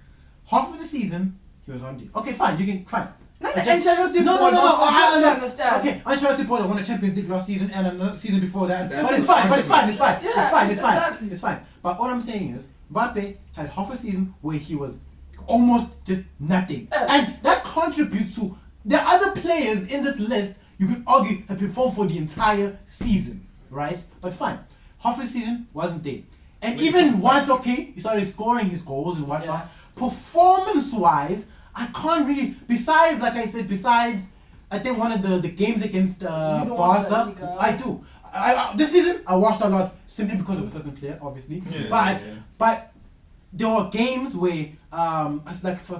Half of the season, he was on the. Okay, fine, you can fine. No, I and Ancelotti no, brought up- I I don't understand. Okay, Ancelotti Porter won a Champions League last season and another season before that. That's But it's the fine. But it's fine. argument. It's fine. Yeah, It's fine. It's fine. exactly. It's fine. But all I'm saying is, Mbappe had half a season where he was almost just nothing, Yeah. and that contributes to the other players in this list. You could argue have performed for the entire season, right? But fine, half of the season wasn't there, and When he even comes once, back. okay, he started scoring his goals and whatnot. Yeah. Performance-wise, I can't really. Besides, like I said, I think one of the games against don't watch La Barca, Liga. I do. I this season I watched a lot simply because of a certain player, obviously. Yeah. But there were games where it's like for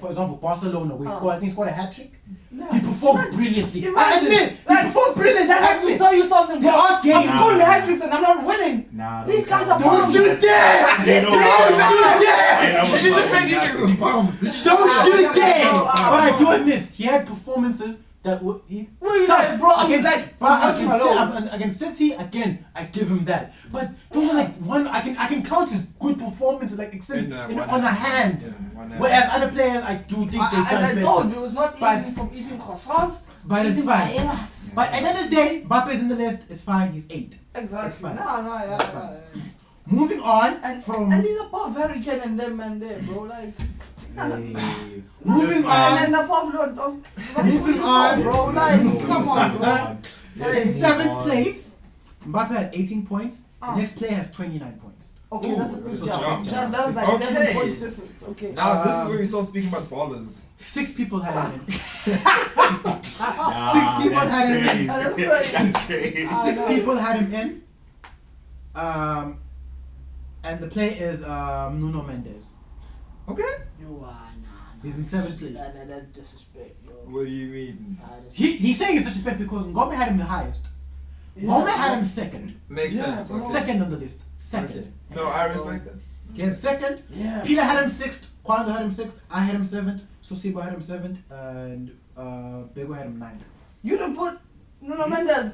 example Barcelona where he scored, I think he scored a hat trick. No. He performed Imagine- brilliantly. I imagine, admit, like, he performed brilliantly. That I has to admit. tell you something. There bro. are games- I'm scoring the Nah. hat tricks and I'm not winning. Nah, These guys are Don't bombs. you dare! Don't Don't you dare! Did you just say these niggas was bombs? Did you just Don't say you that? dare! Ah, But I bro. do admit he had performances that were. Well, you like, bro, I'm like, I'm working alone. Against City, again, I give him that. But those are like one. I can count his good performances like except In, one on a hand. Yeah, one hand. Whereas other players, I do think they've done I better. told you, it's not But- easy from eating croissants. But it's eating fine. paellas. But at the end of the day, Mbappe is in the list. It's fine. He's 8. Exactly. It's fine. Yeah. It's fine. Moving on from. And these are above Harry Kane and them man there, bro. Like, Moving and on. then the Pavlon does. Moving on. bro. Like, come on, bro. In 7th place, Mbappe had 18 points. The next player has 29 points. Okay, Ooh, that's a big that's a jump. jump. That was like Okay. 11 points difference. Okay. Now this is where we start speaking about ballers. 6 people had him in. Nah, people that's had him in. That's crazy. crazy. That's crazy. Six know. people had him in. And the player is Nuno Mendes. Okay. You are nah. He's in 7th place. That's disrespect, yo. What do you mean? He's saying it's disrespect because Ngome had him the highest. Ngome had him second. Makes Yeah, sense. bro. Okay. Second on the list. Second. Okay. No, I respect that. He had second. Yeah. Pila had him 6th. Kwando had him 6th. I had him 7th. Sosiba had him 7th. And Bego had him 9th. You didn't put Nuno Mendes.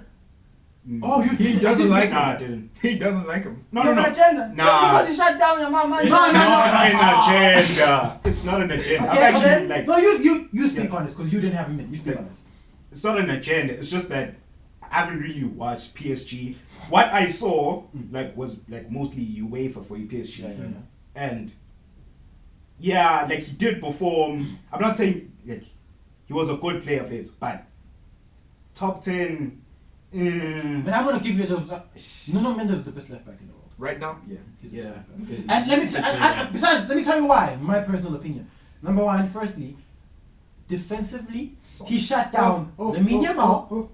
Oh, you He did. doesn't like Nah, I him. didn't. He doesn't like him. No, You no, have no. an agenda. Nah. Just because you shut down your mama. It's No, no, not no. an agenda. It's not an agenda. Okay, I've but actually, then- like, No, you speak Yeah. on this because you didn't have him in. You speak on it. it's not an agenda. It's just that I haven't really watched PSG. What I saw was mostly UEFA for PSG, and yeah, like he did perform. I'm not saying like he was a good player of his, but top 10. But I'm gonna give you those. Nuno Mendes is the best left back in the world. Right now, yeah. He's the Yeah. best left back. And let me tell you why. My personal opinion. Number one, firstly, defensively, he shut down Lamine Yamal.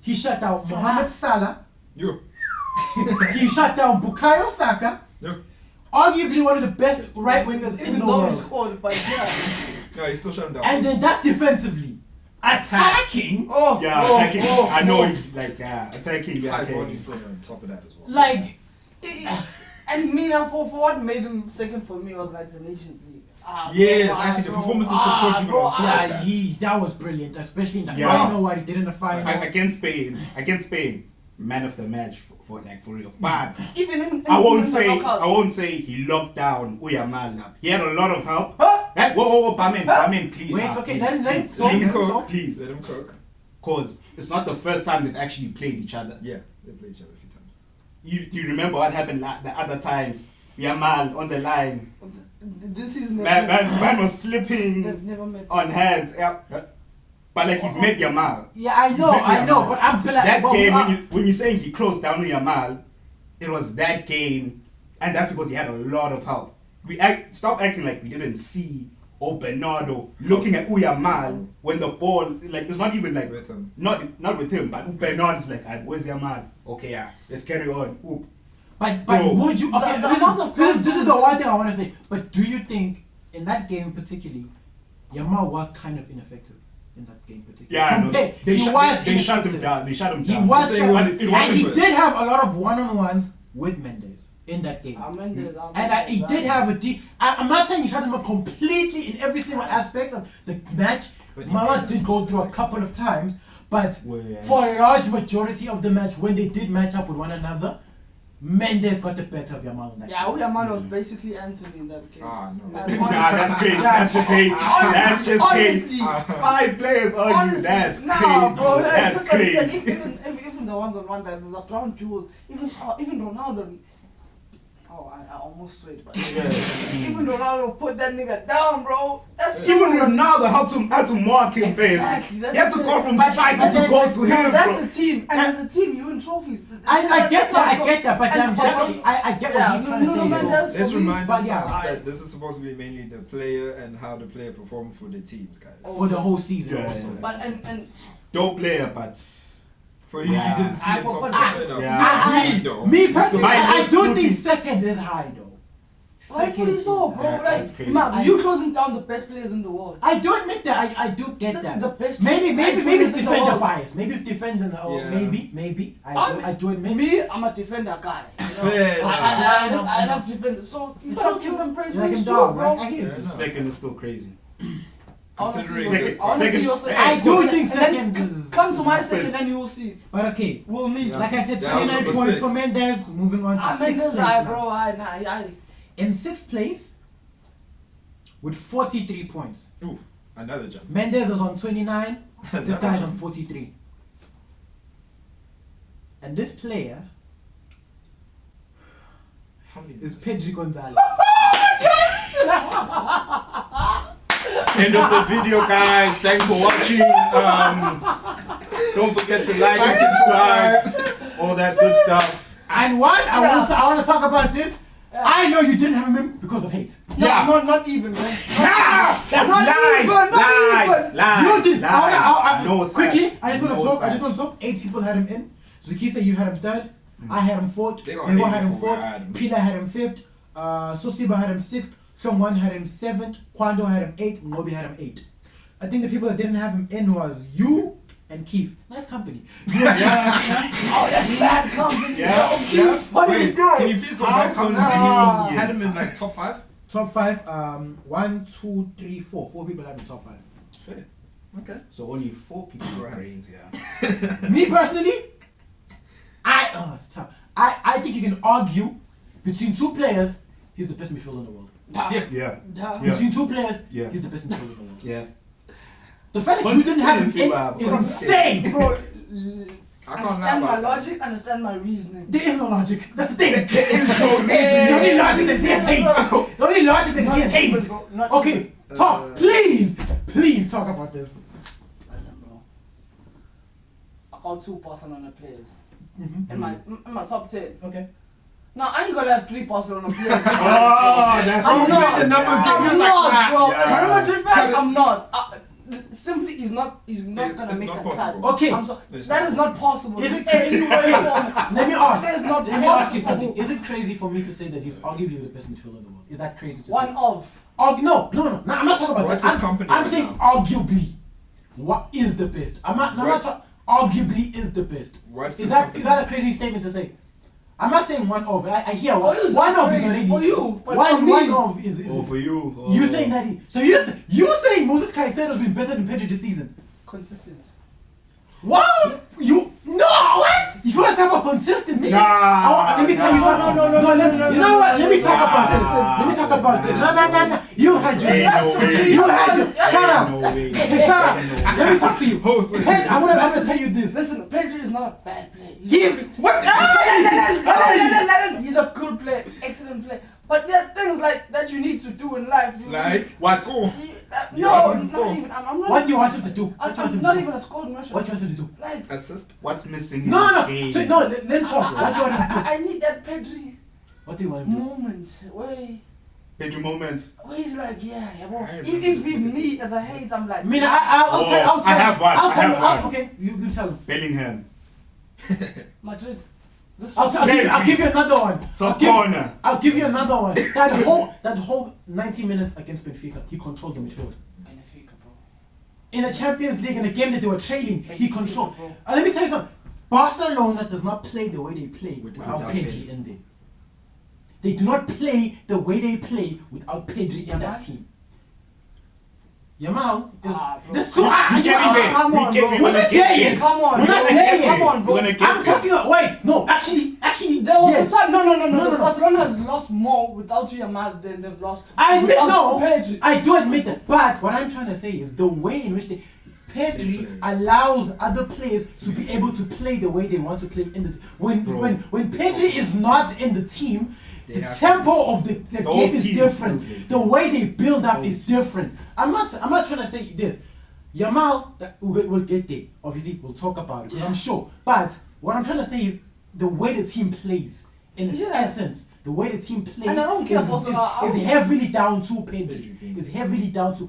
He shut down Mohamed Salah. You. He shut down Bukayo Saka. You. arguably one of the best right wingers in Even the though he world. scored, but yeah. No, he's still shutting down. And then that's defensively. Attacking, Oh, Yeah, oh, attacking. oh, I know oh. he's like attacking. Yeah, high okay. volume player on top of that as well. like And Mina, for what made him second for me was like the Nations League. Yes, actually, the performances for Portugal bro, on top. yeah, that was brilliant, especially in the Yeah. final. What he did in the final. Against Spain, man of the match for real. But even in I won't the say knockouts. he locked down Uyamal. He had a lot of help. Huh? Whoa, Bamen, please. Wait, okay, let him Let talk. him Let him cook. talk. Please. Let him cook. Cause it's not the first time they've actually played each other. Yeah, they played each other a few times. Do you remember what happened the other times? Yamal on the line. This season, Man was slipping they've never met on hands. Yeah. But like he's met Yamal. Yeah, I know, Yamal. but I'm glad. That but game when you're saying he closed down Yamal, it was that game, and that's because he had a lot of help. Stop acting like we didn't see Bernardo looking at Uyamal when the ball, like, it's not even like With him. not with him, but Bernardo is like, where's Yamal? Okay, yeah, let's carry on. Oop. But Bro. would you? Okay, The amount of this is the one thing I want to say. But do you think in that game particularly, Yamal was kind of ineffective in that game particularly? Yeah, I know. Compared- They he shut was they shut him ineffective. down. They shut him He down. was They shut, say and it wasn't he good. did have a lot of one-on-ones with Mendes in that game. He did have a deep. I'm not saying he shut him up completely in every single aspect of the match. But he Mama made did go through a couple of times, but Well, yeah. for a large majority of the match, when they did match up with one another, Mendes got the better of Yamal in that Yeah, game. Uyaman was basically Anthony in that game. Ah, no. And Nah, that's crazy. Yeah. That's just hate. That's just honestly, hate. 5 players on you. honestly, That's nah, crazy. bro, That's look at it, crazy. even the ones on one that the brown jewels, even Ronaldo. Oh, I almost sweat, but even Ronaldo put that nigga down, bro. That's Even Ronaldo had to mark him, fans. Exactly, He that's had to the go thing. from But- striker but to then- go to him, that's bro. a team, and as a team, you win trophies. I get that, but And I'm just also- I get what he's trying to say. Mendes So. Let's for me, remind but ourselves yeah, that this is supposed to be mainly the player and how the player performed for the teams, guys. For the whole season Yeah, also. yeah. But and Dope player, but For you, Yeah. you didn't see I the top forgot- ten enough. Yeah. Me though. Me personally, My I most do fruity- think second is high though. rightfully so, is bro. high. That's Like, crazy. man, you closing down the best players in the world. I do admit that. I do get that. The best. Maybe best it's players in the defender world. bias. Maybe it's defender. Or Yeah. maybe. I do admit. Me, I'm a defender guy. You know? Fair. I love defenders. So you gotta give them praise You when like him it's true, down, bro. right? I hear you. Yeah. second is still crazy. Considering Second- I do think And then second is. Come to my is- second and you will see. But okay, We'll meet. like I said, Yeah, 29 number points six. for Mendes. Moving on to I sixth meant place this, now. bro. I. In sixth place, with 43 points. Ooh, another jump. Mendes was on 29. This guy's on 43. And this player How many is Pedri Gonzalez. End of the video, guys. Thanks for watching. Don't forget to like and subscribe. All that good stuff. And one, I want to talk about this. I know you didn't have him because of hate. No, Yeah. not even, man. Ah, that's Not lies. even, not Lies. even. Lies. You didn't. Lies. No quickly, such. I just want to No talk. I just such. want to talk. 8 people had him in. Zukisa, you had him third. I had him fourth. They got Lego hate had him before I fourth. had him. Pila had him fifth. Sosiba had him sixth. Someone had him seventh. Kwando had him 8th. Ngobi had him 8th. I think the people that didn't have him in was you and Keith. Nice company. Oh, that's bad company. Yeah. Yeah. What are you Wait, doing? can you please go How back? How many convenient. you had him in like top 5? Top 5. 1, 2, 3, 4. 4 people have him top 5. Fair. Okay. So only 4 people got brains here. Me personally, it's tough. I think you can argue between 2 players, he's the best midfielder in the world. Yeah. Yeah. Duh. Yeah. Between 2 players, Yeah. he's the best midfielder in the world. Yeah. The fact that you didn't have him Consistency, in is consistency. insane. Bro, I can't understand lie my about logic, understand my reasoning. There is no logic. That's the thing. no reason. The only logic that he has hate. The only logic that he has hate. Not Okay, talk. Please talk about this. Listen, bro. I got 2 Barcelona players Mhm. in my top 10. Okay. Now I ain't gonna have 3 Barcelona players. Oh, that's I'm You not. made the numbers I'm game. not, bro. Yeah. Real Madrid fan, I'm not. simply he's not gonna It's make not the cut. possible. Okay. It's That not is not possible. Is it Any way, form. Let me ask. That is not Let me ask you possible. something. Is it crazy for me to say that he's arguably the best midfielder in the world? Is that crazy to One say? of. No. I'm not talking about What's that. his company I'm right saying now? arguably. What is the best? I'm not What? talking. Arguably is the best. What's Is his that company? is that a crazy statement to say? I'm not saying one of. I hear For you, it's one not of is crazy. already For you, but one for me- one of is Oh, for you. Oh. you saying that so you saying Moses Caicedo's been better than Pedro this season? Consistent. What? You no what? If you want to talk about consistency, Nah, let me tell you nah. something. No, You know what? Let me talk about this. Nah. Let me talk about this. No. You had your. Ain't no way. You had your. Shut up. No way. Shut up. Let me talk to you. Host, I'm gonna tell you this. Listen, Pedro is not a bad player. He's what? He's a good player, excellent player. But there are things like that you need to do in life. Like What? Score. No, want him to not score? even. I'm not. What do you even- want him to do? What do you want him I'm to not do? even a scoring rusher. What do you want him to do? Like, Assist. What's missing in No. this game? So, no. Let him talk. What do you want him to do? I need that Pedro What do you want him to do? moment Pedro moment. where he's like, yeah, well, I if remember this me as a hate, I'm like, I mean, I'll tell. I have one. I'll I tell have you. one. Okay, you tell him. Bellingham. Madrid. This I'll give you another one. Top corner. I'll give you another one. That whole 90 minutes against Benfica, he controlled the midfield. Benfica, bro. In the Champions League, in a game that they were trailing, he Benfica, controlled. bro. Let me tell you something. Barcelona does not play the way they play without Without Pedri in there. They do not play the way they play without Pedri in that Yamal? team. Yamal is Bro. this too. We getting there. Come on, We bro. getting We're not there yet. Come on, We're not bro. there yet. Come on, bro. We're gonna get I'm talking. Wait, no, actually, There was yes. a time. No. No. Barcelona has lost more without Yamal than they've lost. I admit without no. Pedri. I do admit that. But what I'm trying to say is the way in which Pedri allows other players to be able to play the way they want to play in the when Pedri is not in the team, They the have to tempo do of the whole game is team different. feels it. The way they build up Whole is team. different. I'm not trying to say this. Yamal, we'll get there. Obviously, we'll talk about it. 'Cause I'm sure. But what I'm trying to say is the way the team plays in its Yeah. essence. The way the team plays And I don't care is, for- is heavily down to Pedri. It's heavily down to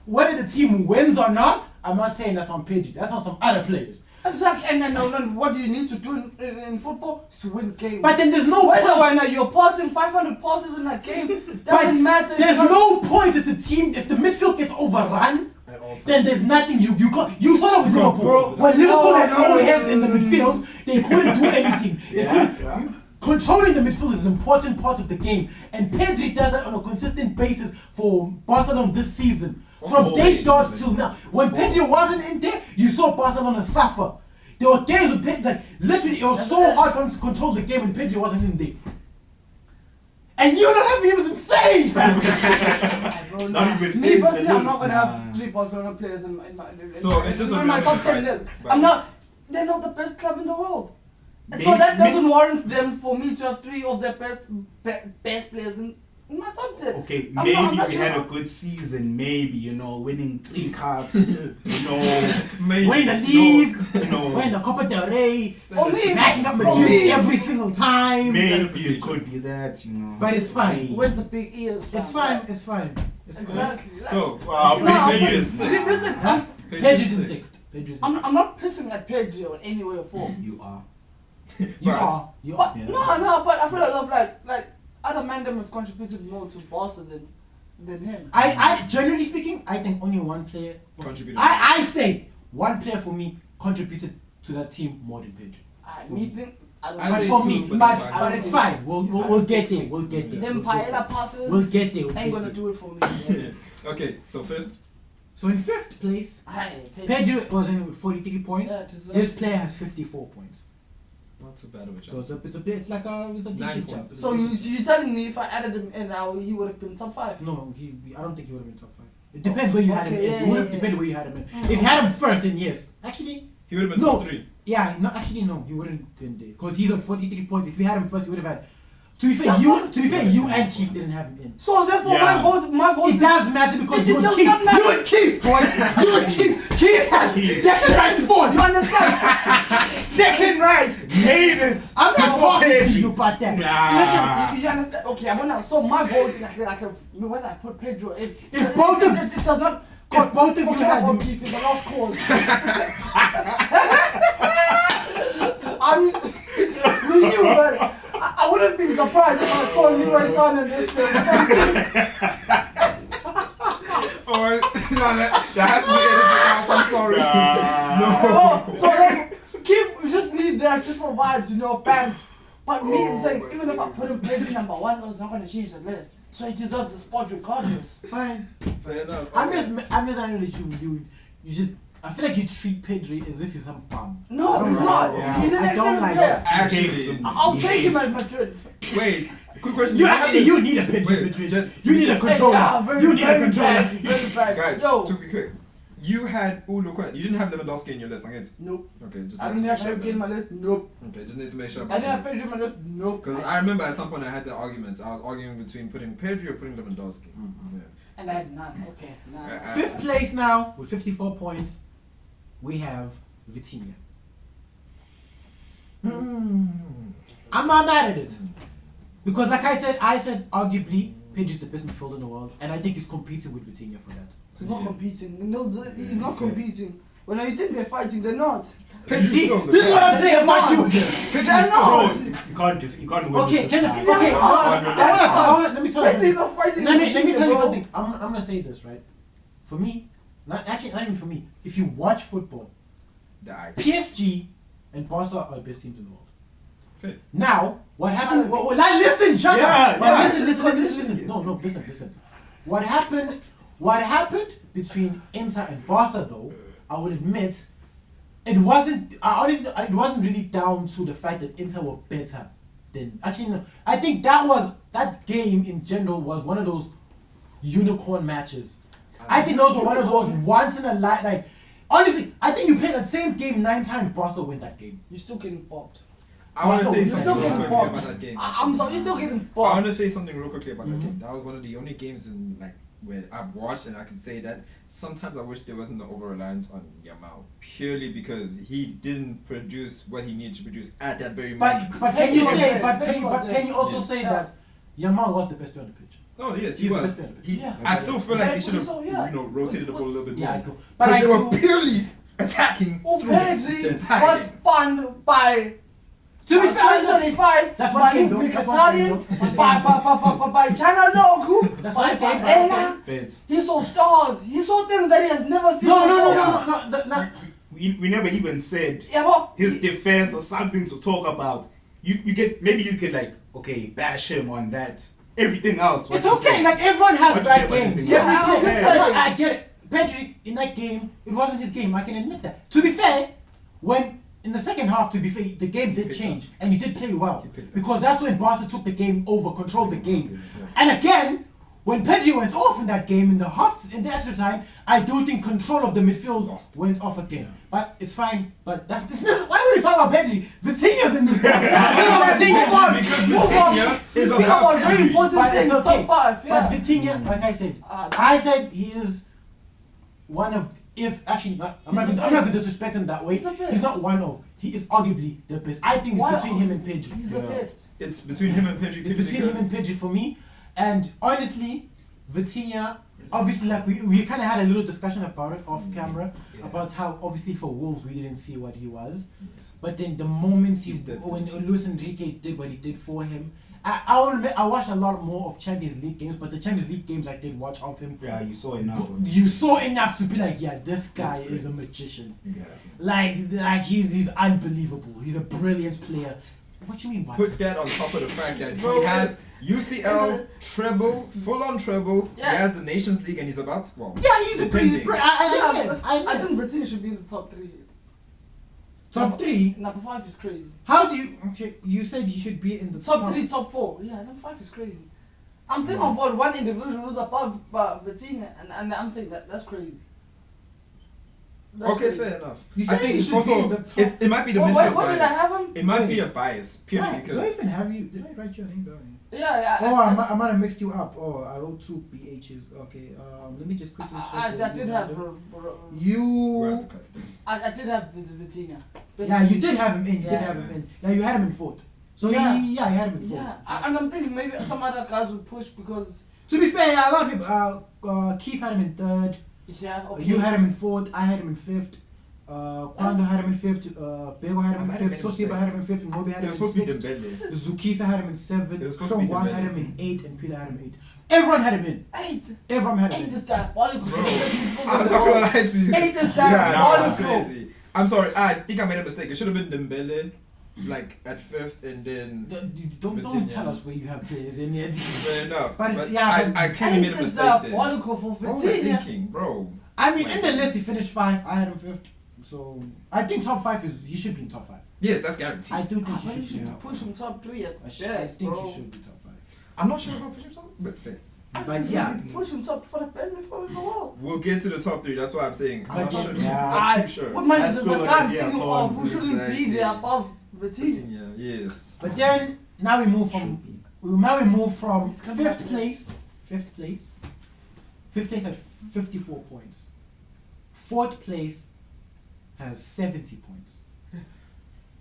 whether the team wins or not. I'm not saying that's on Pedri. That's on some other players. Exactly. And then what do you need to do in football? Is to win games. But then there's no Whether point. when you're passing 500 passes in a game, But doesn't matter. there's It's not- no point if the midfield gets overrun. At all times. Then there's nothing you can't. You saw that with Bro, Liverpool. bro. When Liverpool had No. all hands in the midfield, they couldn't do anything. They couldn't. Yeah. Controlling the midfield is an important part of the game, and Pedri does that on a consistent basis for Barcelona this season. From Always. state starts till now. When Pedri wasn't in there, you saw Barcelona suffer. There were games with Pedri, like literally, it was so hard for him to control the game when Pedri wasn't in there. And you not having him is insane, fam. Bro, not nah. even Me in personally, the I'm not gonna news, have nah. 3 Barcelona players in my So it's just a in my bit top of 10 advice, list. but I'm it's- not. They're not the best club in the world. So Maybe- that doesn't maybe- warrant them for me to have 3 of their best players in my top 10. Okay, I'm maybe not we sure. had a good season. Maybe winning 3 cups. Maybe. Winning the league, Winning winning the Copa del Rey, Only- smacking up Bro. Madrid every single time. Maybe it could be that. But it's fine. Where's the big ears? It's fine. It's fine. It's fine. Exactly. So, Wow, No, Pedri but- is six. listen, Huh? Pedri's in sixth. Pedri's in I'm sixth. not pissing at Pedro in any way or form. You are. You But- are. You are. But Yeah. no, but I feel as if like other men them have contributed more to Barca than him. I generally speaking, I think only one player Contributed. I say one player for me contributed to that team more than Pedri. I don't I But say for two, me, but but it's fine. it's fine. We'll get there. We'll get there. them We'll get paella there. passes We'll get there. We'll ain't get gonna there. do it for me. Okay, so fifth. So in fifth place, Aye, Pedri was in with 43 points. Yeah, deserves This it. player has 54 points. Not too bad of a job. So it's like a decent 9 jump. points. So you're telling me if I added him in now he would have been top 5? No, I don't think he would have been top 5. It depends where you had him Okay, in. yeah, It would have yeah, depended yeah. where you had him in. If you had him first, then yes. Actually, He would have been No. top 3. yeah, no, actually no, he wouldn't have been there because he's on 43 points. If you had him first, you would have had. To be fair, Yeah, you and Keith didn't have him in. So therefore Yeah. my vote It does matter because It you and does Keith, not matter. you and Keith, boy, you and Keith had Declan Rice you fourth. understand? Declan Rice made it. I'm not talking to Pedri. you about that. Nah. Listen, you understand? Okay, I'm gonna. So my vote, like, whether I put Pedro in, If both of- it does not if both of you Forget had about him, beef in the last cause. I'm s- we knew, but I wouldn't be surprised if I saw Leroy Sané in this film. Oh, no, that has to be edited out. I'm sorry. Oh, so then Keith just leave there just for vibes, you know, bands. But me, I'm saying, my even if I days. put him Pedri number 1, it was not going to change the list. So he deserves the spot regardless. fine. Fair enough. I'm just angry that you just. I feel like you treat Pedri as if he's some bum. No, I don't he's like not. that. Yeah. He's an I don't excellent like player. that. Actually, I'll take him at Madrid. wait. Quick question. You Do actually have you need a Pedri. Wait, Pedri. just- You need a Hey, controller. yeah, very, You need a very controller. bad, very bad. Guys, Yo, to be quick, you had look, you didn't have Lewandowski in your list, like it. nope. Okay, just I need don't to have make sure. Pedri in my list. Nope. Okay, just need to make sure. I didn't have Pedri in my list. Nope. Because I remember at some point I had the arguments. I was arguing between putting Pedri or putting Lewandowski. Yeah. And I had none. Okay, nah. Fifth place now with 54 points. We have Vitinha. I'm not mad at it. Because like I said arguably Pedri's the best midfielder in the world, and I think he's competing with Vitinha for that. He's not competing. No, he's not competing. When you think they're fighting, they're not. Pedri's See, still the this is what I'm best. saying about you. They're Bro, not. you can't win Okay, with can this okay, guy. let me tell you Pedri's something. not fighting. Let me with tell you bro. something. I'm gonna say this, right? For me, not even for me. If you watch football, The eyes. PSG and Barca are the best teams in the world. Fair. Now, what happened? Like, listen, shut Yeah, up. Well, yeah. listen. No, listen. What happened between Inter and Barca, though, I would admit, it wasn't. Honestly, it wasn't really down to the fact that Inter were better than. Actually, no. I think that game in general was one of those unicorn matches. I think those were one of those once in a life. Like, honestly, I think you play that same game 9 times, Barca win that game. You're still getting popped. I want to Also, say you're something still real getting quickly popped. about that game. I'm sorry, you're still getting I want popped. to say something real quickly about that game. That was one of the only games in like where I've watched, and I can say that sometimes I wish there wasn't the over reliance on Yamal purely because he didn't produce what he needed to produce at that very moment. But can you Pedri was say? there. But Pedri was can you also there. say Yeah. that Yamal was the best player on the pitch? Oh yes, he He's the was. best player. Yeah. I still feel like they should have, So, yeah. rotated the ball a little bit Yeah, I more. do. But Because I they were do. purely attacking Oh, through the Pedri entire was game. spun by. To be fair, 2025 that's one by game, though. That's one game, though. That's one game. by China Loku, That's by one game, but Ella. Feds. He saw stars. He saw things that he has never seen. No. We never even said Yeah, but his defense or something to talk about. You could like bash him on that. Everything else. what It's you okay. say. Like everyone has What you bad say about games. anything? Every Yeah, player. yeah. I get it. Pedri in that game, it wasn't his game. I can admit that. To be fair, when in the second half, to be fair, the game did picked change and he did play well He picked up. because that's when Barca took the game over, controlled the game. Yeah. And again, when Pedri went off in that game in the extra time, I do think control of the midfield Lost. went off again. But it's fine. But this why were we talking about Pedri? Vitinha's in this. Vitinha. Because Move on. Vitinha is Speak about very about important But things it's so okay. far. But Yeah. Vitinha, like I said, Ah, I said he is one of, if actually, I'm not disrespecting him that way. He's the best. He's not one of. He is arguably the best. I think it's Why- between him and Pedri. He's the Yeah. best. It's between him and Pedri. It's between him and Pedri for me. And honestly, Vitinha, obviously, like we kind of had a little discussion about it off camera Yeah. about how obviously for Wolves we didn't see what he was, but then the moment He's different. when Luis Enrique did what he did for him, I watched a lot more of Champions League games, but the Champions League games I did watch of him. Yeah, you saw enough. of it. You saw enough to be like, yeah, this guy That's is a great. magician. Exactly. Like he's unbelievable. He's a brilliant player. What you mean? What? Put that on top of the fact that Bro, he has UCL treble, full on treble. Yeah. He has the Nations League, and he's about Yeah, he's a pretty. Depending. I think Vitinha should be in the top 3. Top 3. Number 5 is crazy. How do you? Okay, you said he should be in the Top 3, top 4. Yeah, number 5 is crazy. I'm thinking of one individual who's above Vitinha, and I'm saying that's crazy. That's okay, crazy. fair enough. You I said think he it's should be in also the top- it might be the Wait, midfield where bias. did I have him? It might be Wait. a bias purely Why? Do I because even have you? Did I write your name down? Yeah, Oh, I might have mixed you up. Oh, I wrote 2 BHs. Okay, let me just quickly check. I what did you have. had. We're You. out of time. I did have Vitinha. Yeah, you did have him in. You did Yeah. have him in. Yeah, you had him in 4th. So Yeah. you had him in 4th. Yeah, and I'm thinking maybe some other guys would push because To be fair, a lot of people. Keith had him in 3rd. Yeah, okay. You had him in fourth. I had him in fifth. Kwando had him in fifth. Bego had him in fifth. Sosiba had him in fifth. Mobi had It him was in supposed to be sixth. Dembele. Zukisa had him in It seventh. was supposed to be Shongwan had Dembele. him in eighth, and Peter had him in eighth. Everyone had him in. Eight. Everyone had him Eight in. is diabolical. I'm not gonna lie to you. Eight is Yeah, that's diabolical. crazy. I'm sorry. I think I made a mistake. It should have been Dembele, like at fifth, and then. Don't Vitinha. tell us where you have players in yet. Fair enough. But it's- But yeah, but I clearly made Eight a is mistake there. diabolical for What was I Vitinha. thinking, bro? I mean, in the list he finished 5. I had him 5th. So I think top 5 is he should be in top 5. Yes, that's guaranteed. I do think Ah, he but you should be. should in top push 5. him top 3 at I best, think bro. he should be top 5. I'm not sure about pushing something, but fair. But yeah, Push him top for the best before we go out. We'll get to the top 3. That's what I'm saying. I'm not But sure. yeah. I'm I- too sure. What man That's is good a guy idea, thinking come of on. who shouldn't Exactly. be there above Vitinha? Yeah, yes. but then now we move from we move from He's coming up 5th next. place. 5th place. 5th place had 54 points. 4th place has 70 points.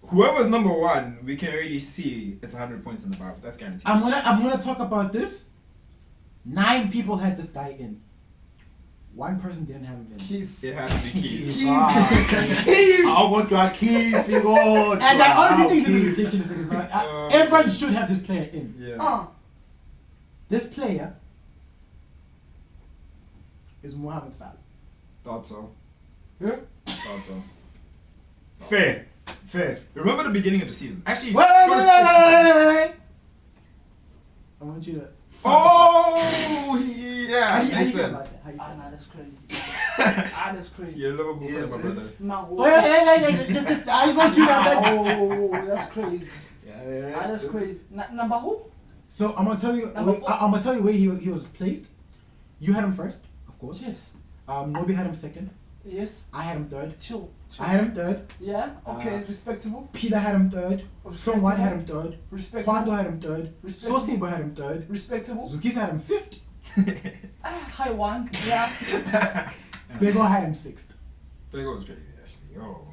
Whoever's number 1, we can already see it's 100 points and above. That's guaranteed. I'm gonna talk about this. 9 people had this guy in. 1 person didn't have him in. Keith. It has to be Keith. Keith. I want to keep figure. And I honestly think this is ridiculous that it's not. Oh. Everyone should have this player in. Yeah. This player is Mohamed Salah. Thought so. Yeah. Thought so. Fair. Remember the beginning of the season? Actually, Wait. first 6 months. I want you to. Oh, yeah. How do you Makes feel about sense. that? How you feel Ah, about nah, that? that's crazy. Ah, that's crazy. You're a Liverpool fan, Yes, my brother. it's- Nah, Just, I just want you to have that. Oh, that's crazy. Yeah. Ah, that's crazy. Number who? So I'm gonna tell you. Number 4. I'm gonna tell you where he was placed. You had him first, of course. Yes. Moby had him second. Yes. I had him third. Chill. I had him third. Yeah. Okay. Uh, Respectable. Peter had him third. Songwan had him third. Respectable. Kwando had him third. Respectable. Sosibo had him third. Respectable. Zukis had him fifth. Hi, one. Yeah. Bego had him sixth. That was crazy, actually. Oh,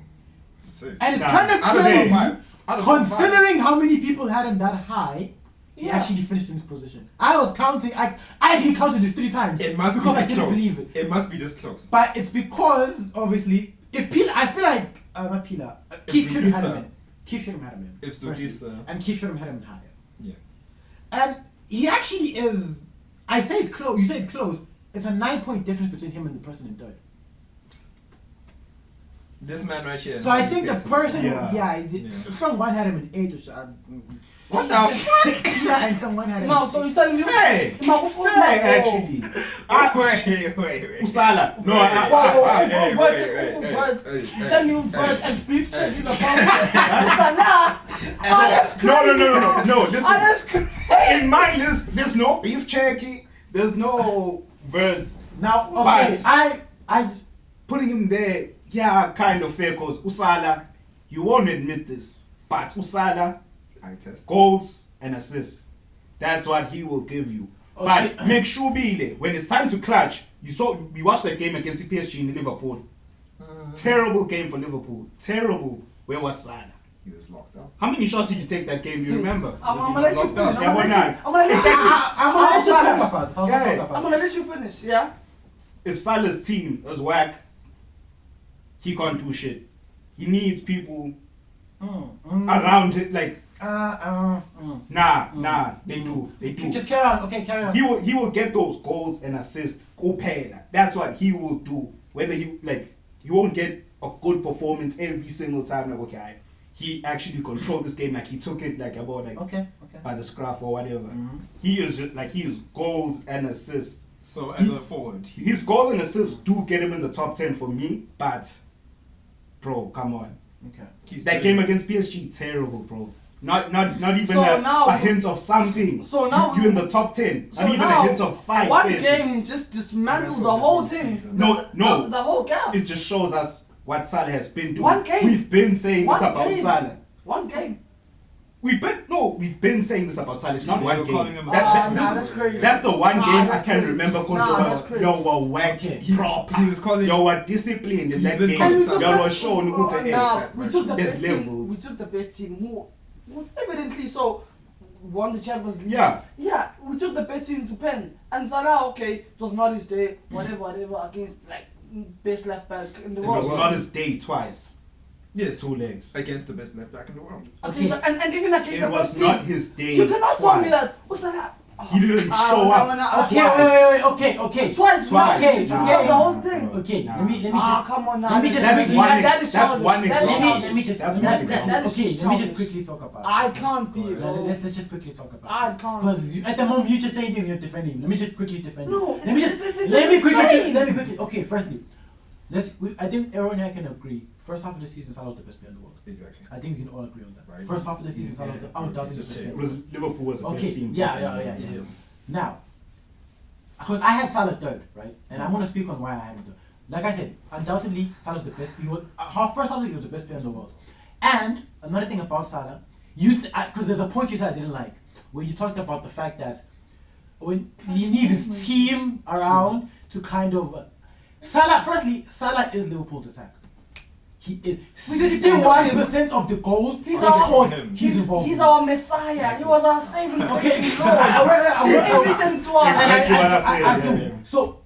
6. And it's Nah, kind of out of top crazy, 5. Out of top 5. considering how many people had him that high. He Yeah. actually finished in this position. I was counting. I actually counted this 3 times. It must be because I this didn't close. believe it. It must be this close. But it's because obviously, if Pila, I feel like not Pila. Keith should have had him in. Keith should have had him in. If firstly. Zukisa- And Keith should have had him higher. Yeah. And he actually is. I say it's close. You say it's close. It's a 9-point difference between him and the person in third. This man right here. So I think the person, Yeah. yeah, someone had him in 8, which What the fuck? yeah, and someone had him. No, in so 8. you're telling me. Fair. No, Fair, actually. Wait. Usala. No, Tell me first and beef check is a Salah. Oh, that's crazy. No. Oh, that's crazy. In my list, there's no beef jerky. There's no birds. Now, okay, But- I Putting him there, yeah, kind of fair. Cause Usala, you won't admit this, but Usala, I test. goals and assists. That's what he will give you. Okay. But make sure, Bile, when it's time to clutch, we watched that game against PSG in Liverpool. Terrible game for Liverpool. Terrible. Where was Salah? He was locked up. How many shots did you take that game? You remember? I'm gonna let you Locked finish. up. Yeah, why not? I'm gonna let you I'm gonna also I'll talk finish. about this. I'll Yeah. talk I'm about gonna it. let you finish. Yeah. If Salah's team is whack, he can't do shit. He needs people around it. Like, nah, they do. Just carry on. Okay, carry on. He will get those goals and assists. Kupela. That's what he will do. Whether he won't get a good performance every single time. Like, okay, he actually controlled this game. Like, he took it Okay. by the scruff or whatever. Mhm. He is just he is goals and assists. So as a forward, His goals and assists do get him in the top 10 for me, but bro, come on. Okay. he's That doing- game against PSG, terrible, bro. Not even So now- a hint of something. So now you in the top 10. So Not even now, a hint of 5. one PSG. game just dismantles That's the what whole this thing. season. No. The whole gap. It just shows us what Salah has been doing. One game. We've been saying One this about game. Salah. One game. We've been saying this about Salah. It's not They one were game. calling him that's crazy. That's the one Nah, game I that's can crazy. remember Nah, that's because crazy. you were whacked Okay. proper. He was calling. You were disciplined in He's that been game. calling You Salah. were shown who to Nah, edge. we took the There's best team. levels. We took the best team. Who evidently so. won the Champions League. Yeah. Yeah, we took the best team to pens. And Salah, okay, it was not his day, whatever, against like best left back in the It world. was not his day twice. Yes, 2 legs. against the best left back in the world. Okay, Okay. and even against It the was best not team, his day. you cannot twice. tell me that. Oh, Salah. He didn't Ah, show no, up. no, no, Okay, okay. Twice, Twice. Okay, the okay. whole thing. Okay, Nah. let me Ah, just come on now. let me just That quickly- is- one that is that's childish. one That is example. childish. let me just That's let me one just- example. That is okay, let me childish. just quickly talk about it. I can't be, Alright, bro. Let's just quickly talk about I it. can't. Because at the moment you're just saying things, you're defending him. Let me just quickly defend No, him. Let me just it's let me insane. quickly. Okay, firstly, I think everyone here can agree. First half of the season, Salah was the best player in the world. Exactly. I think we can all agree on that. Right. First half of the season, Salah was the undoubtedly Just best say player. It was Liverpool was the Okay, best team. yeah, for yeah, 10 yeah, years. yeah. Yes. Now, because I had Salah third, right? And I'm going to speak on why I had him third. Like I said, undoubtedly, Salah's the best. First half, he was the best player in the world. And another thing about Salah, because there's a point you said I didn't like, where you talked about the fact that when he needs his team around to kind of Salah is Liverpool's attack. He is 61% of the goals He's they our- scored, he's involved. He's in. our Messiah. He was our saving grace. Okay. He did everything to us. Exactly what I said, yeah. So,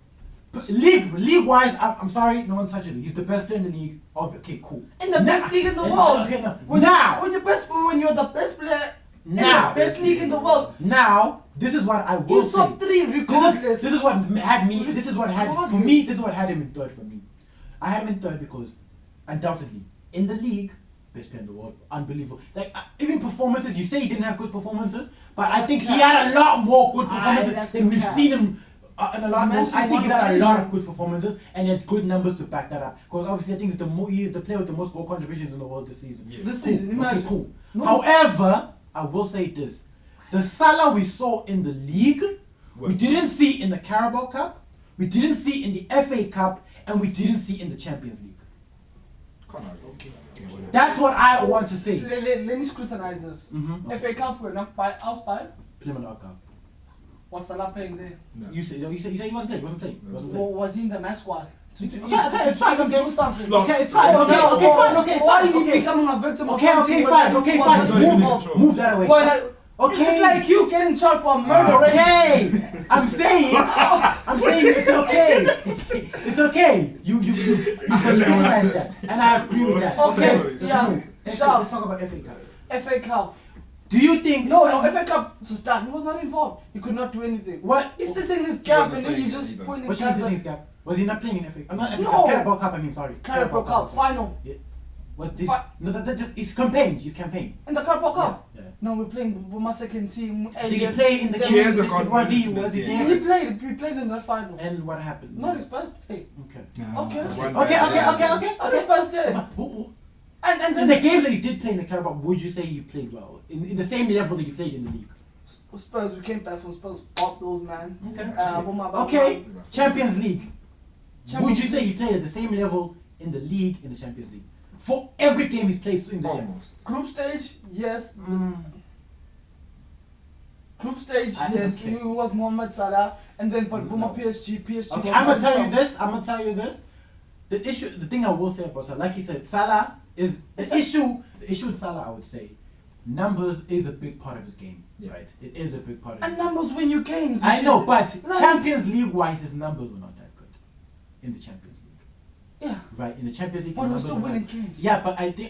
league wise, I'm sorry, no one touches it. He's the best player in the league. Okay, cool. In the best league in the world. Okay, now, When you're the best player in Now. the best league in the world, now, this is what I will in say. top 3 regardless. This is what had me. This is what had for me. This is what had him in third for me. I had him in third because, undoubtedly, in the league, best player in the world, unbelievable. Like even performances, you say he didn't have good performances, but I think he had a lot more good performances that's than we've cap. seen him in a lot more. Mention I think he's one had a lot of occasion. good performances and he had good numbers to back that up. Because obviously, I think he is the player with the most goal contributions in the world this season. Yes. This Cool. season, imagine. Okay, cool. No- However, I will say this: the Salah we saw in the league, we Was- didn't see in the Carabao Cup, we didn't see in the FA Cup, and we didn't see in the Champions League. Come on. Okay. That's what I want to say. Let me scrutinize this. Mm-hmm. FA Cup were not by us by. Plymouth Cup. Was Salah playing there? No. You said he wasn't playing. He wasn't playing. He wasn't playing. Or was he in the match squad? Okay, it's fine. Okay, Do something. Slot. Okay, it's fine. Okay, okay, fine. Okay, it's Why fine. is he Okay, becoming a victim of okay, something okay, when fine. they Okay, don't fine. want to He's not in move on? control. Move that away. Well, like, Okay. It's like you getting charged for murder. right? Okay, I'm saying it's okay. It's okay. You recognize that, and I agree with that. Okay, Just yeah. move. Let's Sure. talk about FA Cup. FA Cup. Do you think? No, FA Cup to start. He was not involved. He could not do anything. What? He's sitting in his He gap wasn't and then playing you just either. point in What you mean shots sitting at gap? Was he not playing in FA? I'm not FA No. Cup. Carabao Cup. I mean, sorry. Carabao Cup sorry. final. What did? Fi- No, it's campaign. His campaign. In the Carabao Cup. Yeah. No, we're playing with my second team. Did he play in the Then- Cheers game? are gone. Was he Yeah. there? He played in that final. And what happened? Not his best day. Okay. Okay. One Okay. bad Okay. day. Okay. Not his best day. And In then the games that he did play in the Carabao, would you say he played well? In the same level that he played in the league? Spurs, we came back from Spurs, bought those man. Okay. Buma, Okay. Champions League. Would Champions you say he played at the same level in the league, in the Champions League? For every game he's played in the Champions Almost. Group stage, yes. Mm. Group stage, I- yes. okay. He was Mohamed Salah, and then but Buma No. PSG. Okay, was I'm gonna by tell you himself. this. The thing I will say about Salah, like he said, Salah is the issue with Salah. I would say, numbers is a big part of his game, Yeah. right? It is a big part of. And his game. numbers win you games. I which know, is- but like- Champions League wise, his numbers were not that good in the Champions League, Yeah, right? In the Champions League, but his we're numbers still were not- winning games. Yeah, but I do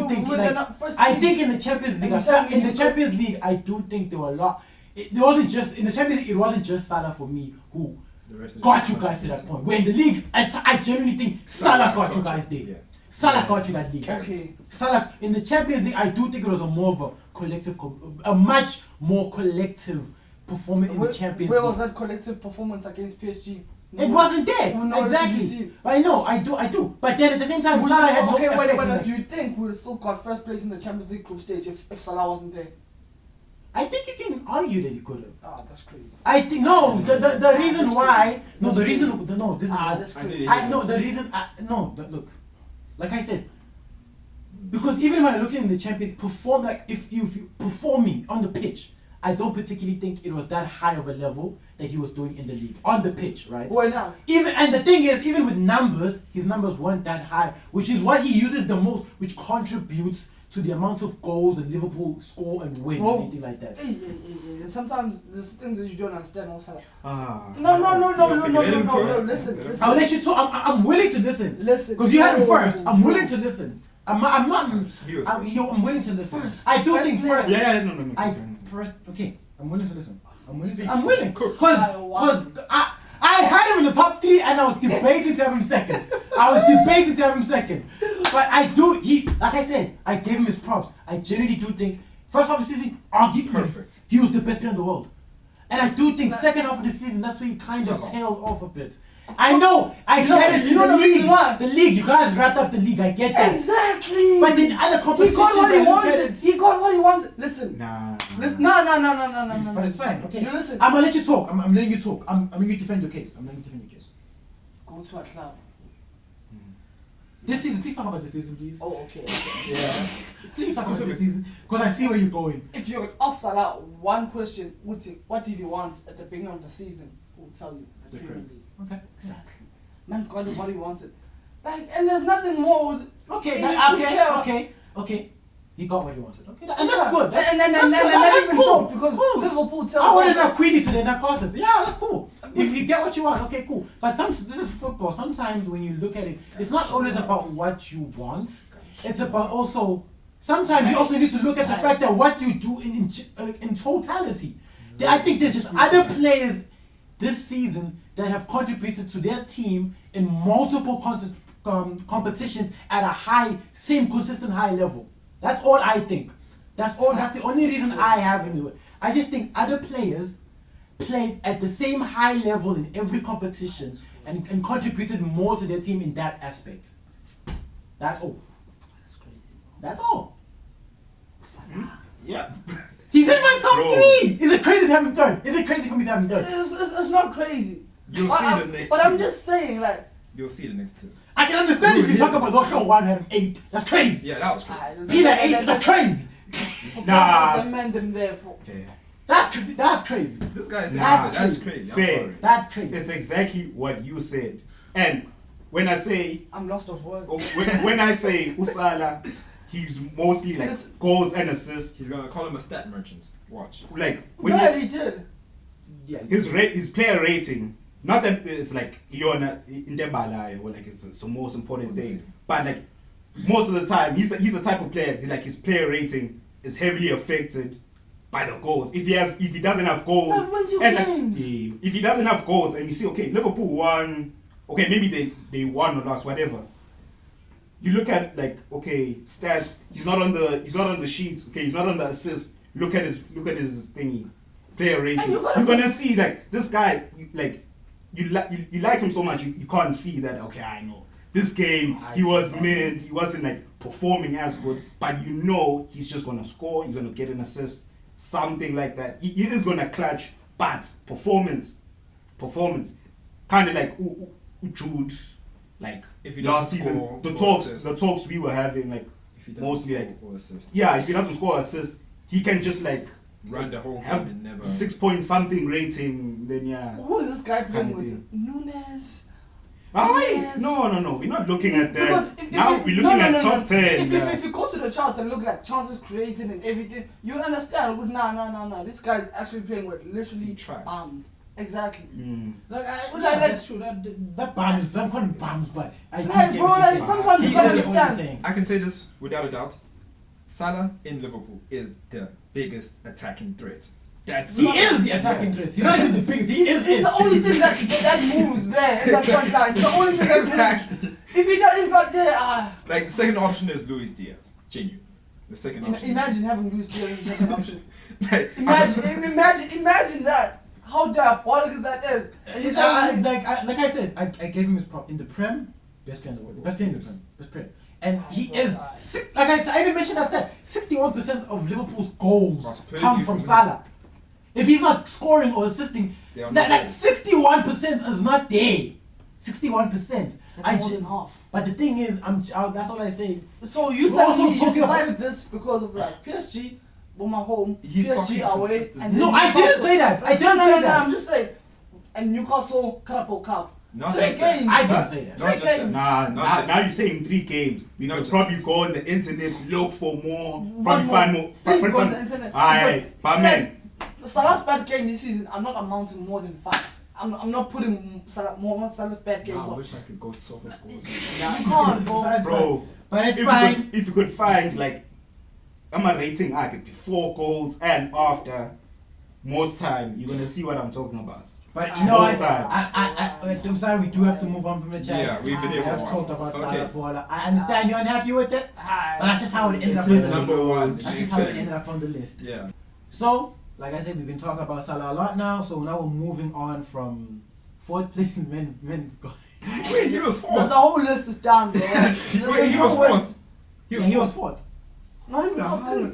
We- think we're like, the first I team. think in the Champions League, And so in the you- Champions League, I do think there were a lot. It wasn't just in the Champions League. It wasn't just Salah for me who The rest of got the you guys to that teams. point. Where in the league, I genuinely think Salah got you guys there. Yeah. Salah got you that league. Okay. Salah in the Champions League, I do think it was a more of a collective, a much more collective performance in the Champions Where League. was that collective performance against PSG? It wasn't there. No, no, Exactly. did you see? But I know, I do. But then at the same time, Salah had no Okay, effect wait, in that. do you think we would have still got first place in the Champions League group stage if Salah wasn't there? I think you can argue that he could have. Ah, that's crazy. I think no. The reason That's why no That's the reason crazy. no this is Ah, no. that's I crazy. did I know the reason. No, but look, like I said, because even when I look in the champion perform, like if you performing on the pitch, I don't particularly think it was that high of a level that he was doing in the league on the pitch, right? Why now? Even and the thing is, even with numbers, his numbers weren't that high, which is what he uses the most, which contributes to the amount of goals that Liverpool score and win Bro. or anything like that. Sometimes there's things that you don't understand also. Ah. No, Listen. listen. I'll let you talk. I'm willing to listen. Listen. Because you had him first. I'm Bro. willing to listen. I'm not. He was I'm willing to listen. First. I do First think player. first. Yeah, no. Okay. I'm willing to listen. I'm willing. Speak. I'm willing. Cool. Because I had him in the top 3 and I was debating to have him second. But I do. Like I said, I gave him his props. I genuinely do think first half of the season, arguably, Perfect. he was the best player in the world. And I do think Nah. second half of the season, that's where he kind of Fell off. tailed off a bit. I know, I You know- get it. you know the the reason league, why? the league, you guys wrapped up the league. I get that. Exactly. But in other he competitions, got what he I look at wanted. it. He got what he wanted. Listen. Nah. Listen. No. But it's fine. Okay, You listen. I'm gonna let you talk. I'm letting you talk. I'm letting you defend your case. Go to a club. This season, please talk about this season, please. Oh, okay. Yeah. Please talk about this season, because I see where you're going. If you ask Salah one question, what did he want at the beginning of the season? He will tell you the The Premier Premier. League. Okay. Exactly. Man got what he wanted. Like, and there's nothing more. Okay. Okay. He got what he wanted. Okay. And that's good. And That's then good. that That's even cool. showed because Cool. Liverpool tell I wanted not Queenie today, not Carter. Yeah, that's cool. If you get what you want, okay, cool. But this is football. Sometimes when you look at it, it's not always about what you want. It's about also. Sometimes you also need to look at the fact that what you do in totality. I think there's just other players this season that have contributed to their team in multiple competitions at a same consistent high level. That's all I think. That's the only reason I have into it. I just think other players played at the same high level in every competition and contributed more to their team in that aspect. That's all. That's crazy, bro. That's all. Salah. Yeah. He's in my top Bro. 3. Is it crazy to have him third? Is it crazy for me to have him third? It's not crazy. You'll But see I'm- the next But I'm two. just saying, like, You'll see the next 2. I can understand if you talk about those show 1 had him 8. That's crazy. Yeah, that was crazy. Peter 8. That's crazy. Nah. The man them there for. Fair. That's crazy. This guy said Nah. that's crazy. I'm Fair. sorry. That's crazy. It's exactly what you said. And when I say I'm lost of words. when I say Usala, he's mostly like Listen. goals and assists. He's gonna call him a stat merchant. Watch. Like when Yeah, you, he did. Yeah. his player rating, not that it's like you're in Dembala or like it's the most important thing, but like most of the time he's the type of player like his player rating is heavily affected by the goals. If he doesn't have goals, That wins you and like, games. if he doesn't have goals and you see okay Liverpool won, okay maybe they won or lost whatever. You look at like okay stats. He's not on the sheet. Okay, he's not on the assist. Look at his thingy, player rating. you You're gotta- gonna see like this guy. You like him so much. You can't see that. Okay, I know this game he was mid. He wasn't like performing as good. But you know he's just gonna score. He's gonna get an assist, something like that. He is gonna clutch. But performance, kind of like Jude. Like If he last doesn't season, score the or assist. talks we were having, like If he doesn't mostly score like or assist. yeah, if he doesn't score assists, he can just like Run the whole have game and never 6 point something rating. Then yeah, Who is this guy playing Kinda with? thing. Nunes. Alright, no, we're not looking at Because that. if- Now if- we're no, looking no, at no, top no. 10. If you go to the charts and look like chances created and everything, you'll understand. But no. This guy's actually playing with literally He tries. bombs. Exactly. Like, Like, that's true. That bombs, I'm calling bombs, but I do Like, get bro, what you're like saying. sometimes He you don't is- I get what you're understand. saying. I can say this without a doubt. Salah in Liverpool is the biggest attacking threat. That's He is the attacking threat. He's not even the biggest. He is It's it. the only thing that moves there in that front line. It's the only thing that moves. Exactly. If he does, he's not there. Like the second option is Luis Diaz. Genuine. The second option. Imagine having Luis Diaz as the second option. Like, Imagine that. How diabolical that is. And he's having- Like I said, I gave him his prop in the Prem, best player in the world, best player in the Yes. Prem, best player, and he is like I said, I even mentioned that stat. 61% of Liverpool's goals Responsibility come from from Salah. If he's not scoring or assisting, They are like not there. 61% is not there. 61%. That's more than half. But the thing is, that's all I say. So you We're tell also me you talking about- decided this because of like PSG, Boma home, He's PSG talking away, consistency. and No, then I didn't Newcastle. say that. I didn't no, say no, that. I'm just saying. And Newcastle Carabao Cup. Not 3 just that. games. I didn't say that. Not just that. Nah, Not just now you're saying 3 games. We Not could just probably that. go on the internet, look for more, One probably more. find more. Please find- go on find- the internet. Aye, but man, Salah's bad game this season are not amounting more than 5. I'm not putting Mohamed Salah's bad games I on. wish I could go to soccer schools. You can't, bro. bro, But it's if fine. if you could find like, I'm a rating, I could be 4 goals and after. Most time, you're gonna see what I'm talking about. But you know, Both sides. I'm sorry, we do have to move on from the chat. Yeah, we've been We here for a have while. talked about Okay. Salah for. I understand you're unhappy with it, but that's just how it ended up It on is the number list. one. That's just how it ended up on the list. Yeah. So, like I said, we've been talking about Salah a lot now. So now we're moving on from 4th place men's goal. Wait, he was The fourth. whole list is down, bro. Wait, he was fourth. He was 4th. Not even top 3.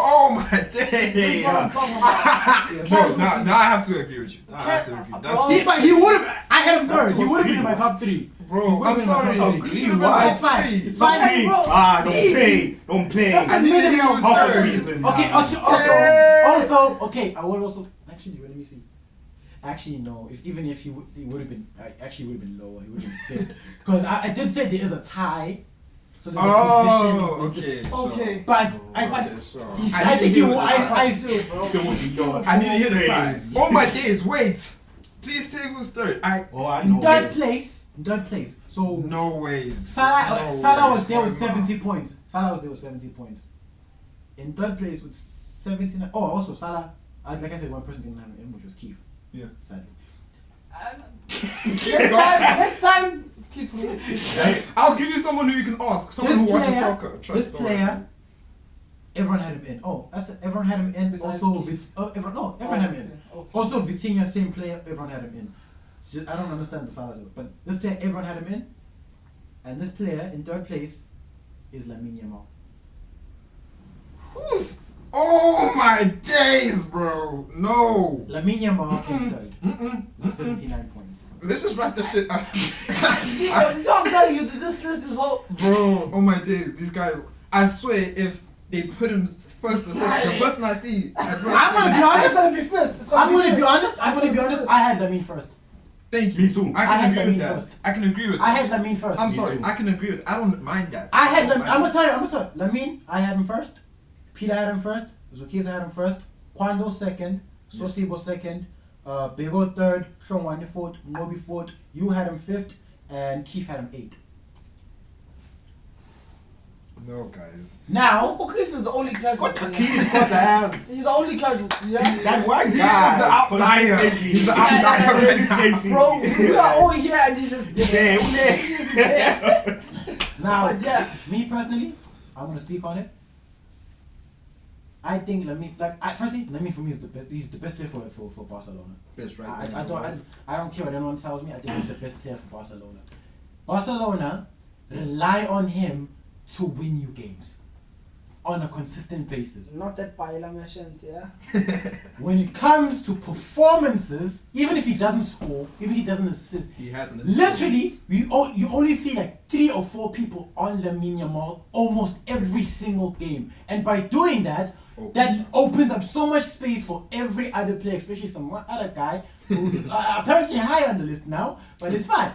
Oh my This is day. what I'm talking about. No, now I have to agree with you. Now I have to agree. That's But he would have. I had him third. He would have been in my top 3. bro. I'm sorry. Agree. You should have been Why? top It's fine. 3. It's fine. Hey, bro. Don't Easy. play, don't play. That's the I needed minimum. he was Half the third. season. Okay, nah. also, okay, I would also actually let me see. Actually, no. Even if he would have been, actually would have been lower. He would have been 5th because I did say there is a tie, so there's a Oh, position. okay. Sure. Okay. But Okay, sure. I think he. I Still, bro. Still would be done. I need to hit the time. Crazy. Oh my days, wait. Please say who's third. Oh, I in know. third place. So No ways. Salah was there with No way. 70 points. Salah was there with 70 points. In third place with 79. Oh, also Salah. Like I said, one person didn't have him, which was Keith. Yeah. Sadly. Next time, keep Hey, I'll give you someone who you can ask. Someone who watches soccer. Trust This story. player, everyone had him in. Oh, I said everyone had him in. Besides Also, Keith. everyone had him in. Also, Vitinha, same player, everyone had him in. It's just, I don't understand the Salah, but this player, everyone had him in. And this player in third place is Lamine Yamal. Who's? Oh my days, bro. No. Lamine Yamal came third with 79 points. Let's just wrap this shit up. You see what I'm telling you? This list is whole. Bro, oh my days. These guys, I swear, if they put him first or second, the person I see. I'm gonna be honest. It's gonna be first. It's I'm gonna be first. honest. I had Lamine first. Thank you. Me too. I I can had agree with Lamine that. first. I can agree with I that. had Lamine first. I'm Me sorry. too. I can agree with. I don't mind that. I had don't Lamine. I'm mind gonna tell you. Lamine, I had him first. Peter had him first. Zukiza had him first. Kwando second. Sosibo second. Bego third. Shongwani fourth. Mobi fourth. You had him 5th. And Keith had him 8th. No, guys. Now, O'Keefe is the only casual. What's the key? Got the ass. He's the only casual. Yeah. That one He is guy. the outlier. consistently- He's the outlier. consistently- Bro, we are all here and he's just there. Yeah, He's just there. now, But yeah. me personally, I'm gonna speak on it. I think Lamine, firstly, Lamine for me is the best. He's the best player for Barcelona. Best right. I don't care what anyone tells me. I think he's the best player for Barcelona. Barcelona rely on him to win you games on a consistent basis. Not that Paella mentioned, yeah. When it comes to performances, even if he doesn't score, even if he doesn't assist, He has an. literally you only see like 3 or 4 people on Lamine Yamal almost every single game, and by doing that, that opens up so much space for every other player, especially some other guy who's apparently high on the list now, but it's fine.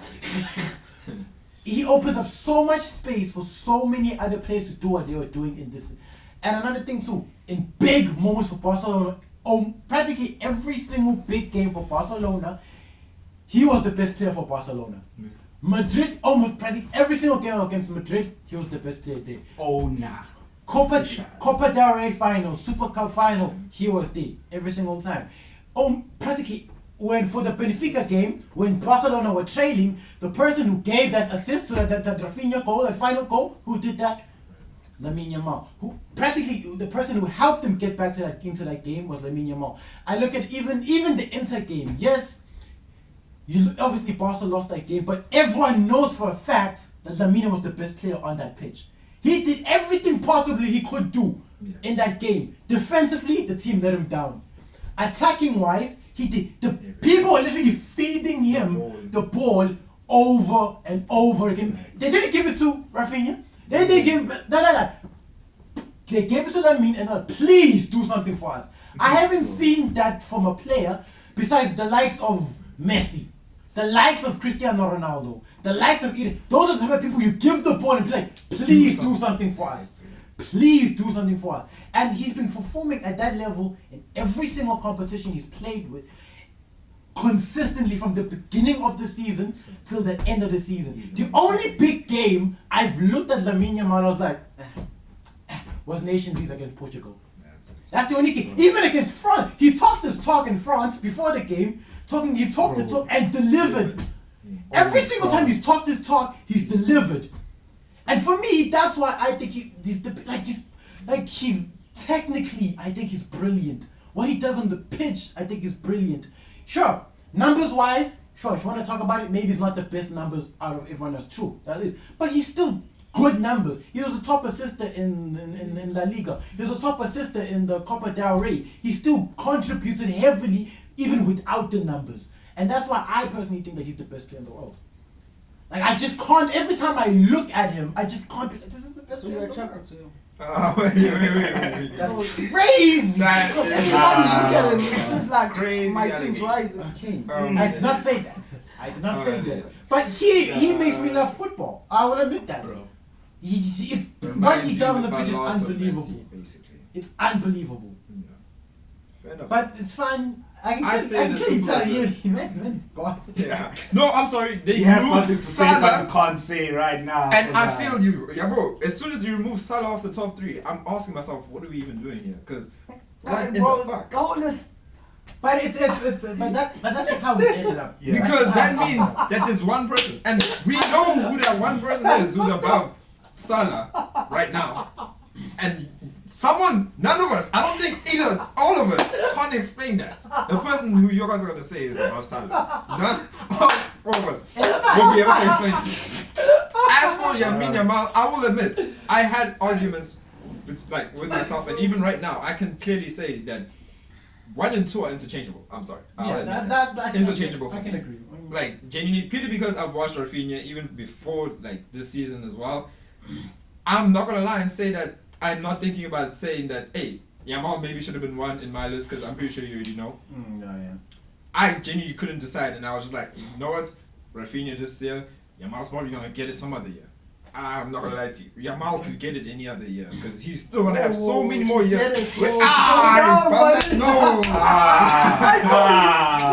He opens up so much space for so many other players to do what they were doing in this. And another thing too, in big moments for Barcelona, practically every single big game for Barcelona, he was the best player for Barcelona. Madrid, almost practically every single game against Madrid, he was the best player there. Oh nah. Copa del Rey final, Super Cup final, he was there every single time. Practically when for the Benfica game, when Barcelona were trailing, the person who gave that assist to that Rafinha goal, that final goal, who did that? Lamine Yamal. Who practically the person who helped them get back to into that game was Lamine Yamal. I look at even the Inter game. Yes, obviously Barca lost that game, but everyone knows for a fact that Lamine was the best player on that pitch. He did everything possibly he could do in that game. Defensively, the team let him down. Attacking wise, he did. The people were literally feeding him the ball over and over again. They didn't give it to Rafinha. They didn't give no. They gave it to Lamine and please do something for us. I haven't seen that from a player besides the likes of Messi. the likes of Cristiano Ronaldo, the likes of Eden, those are the type of people you give the ball and be like, please do something for us. Please do something for us. And he's been performing at that level in every single competition he's played with, consistently from the beginning of the season till the end of the season. The only big game I've looked at Lamine Yamal, I was like, was Nations League against Portugal. That's the only game. Even against France, he talked his talk in France before the game. He talked the talk and delivered. Every single time he's talked his talk, he's delivered. And for me, that's why I think he's technically, I think he's brilliant. What he does on the pitch, I think is brilliant. Sure, numbers wise, sure, if you want to talk about it, maybe it's not the best numbers out of everyone else. True, that is. But he's still good numbers. He was a top assister in La Liga. He was a top assister in the Copa del Rey. He still contributed heavily even without the numbers. And that's why I personally think that he's the best player in the world. Like, I just can't, every time I look at him, I just can't be like, this is the best So player you're in the world. attracted to him. Wait. That's crazy! Because every time you look at him, it's just like Crazy my team's allegation. rising. Okay. I did not say that. I did not say that. But he makes me love football. I will admit that. Bro. What he does on the pitch is unbelievable. Basically. It's unbelievable. Yeah. Fair enough. But it's fine. I I say the can simple tell as you. this. Man's gone. Yeah. No, I'm sorry. They He has removed something to say, but you Salah, can't say right now. and I feel you, yeah, bro. As soon as you remove Salah off the top three, I'm asking myself, what are we even doing here? Because what in Bro, the fuck? the whole list. But but that's just how it ended up. Yeah. Because that means that there's one person, and we know who that one person is who's above Salah right now. And none of us, I don't think either, all of us can't explain that. The person who you guys are going to say is above Salah. None of us will be able to explain it. As for Lamine Yamal, I will admit, I had arguments with myself, and even right now, I can clearly say that 1 and 2 are interchangeable. I'm sorry. I'll Yeah, admit that interchangeable for I can me. agree. Like, genuinely, purely because I've watched Rafinha even before like this season as well. I'm not gonna lie and say that I'm not thinking about saying that, hey, Yamal maybe should have been 1 in my list, because I'm pretty sure you already know. Yeah. I genuinely couldn't decide, and I was just like, you know what, Rafinha this year, Yamal's probably gonna get it some other year. I'm not gonna lie to you, Yamal could get it any other year, because he's still gonna have so many more years. No, buddy. No.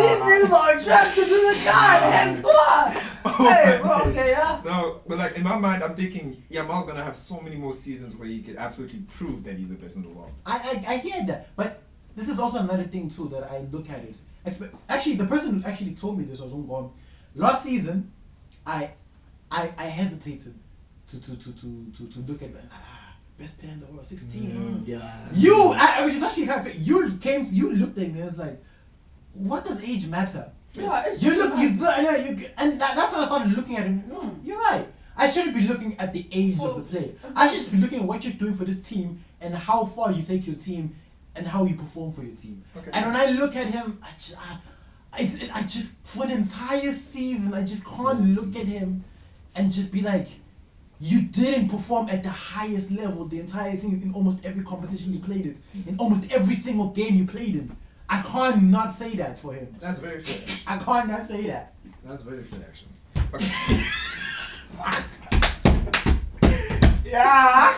These niggas are attracted to the guy, hence why. Hey, bro, okay, yeah. No, but like in my mind, I'm thinking Yamal's gonna have so many more seasons where he could absolutely prove that he's the best in the world. I hear that, but this is also another thing too that I look at it. Actually, the person who actually told me this was Ungom. Last season, I hesitated to look at best player in the world, 16. Yeah. I was just actually kind of great. You looked at me and was like, what does age matter? Yeah, it's You just look, nice. and that's when I started looking at him. You're right. I shouldn't be looking at the age of the player. I should just be looking at what you're doing for this team and how far you take your team and how you perform for your team. Okay. And when I look at him, I just for an entire season, I just can't look at him and just be like, you didn't perform at the highest level the entire season in almost every competition you played it, in almost every single game you played in. I can't not say that for him. That's very fair. I can't not say that. That's very fair, actually. Okay. Yeah.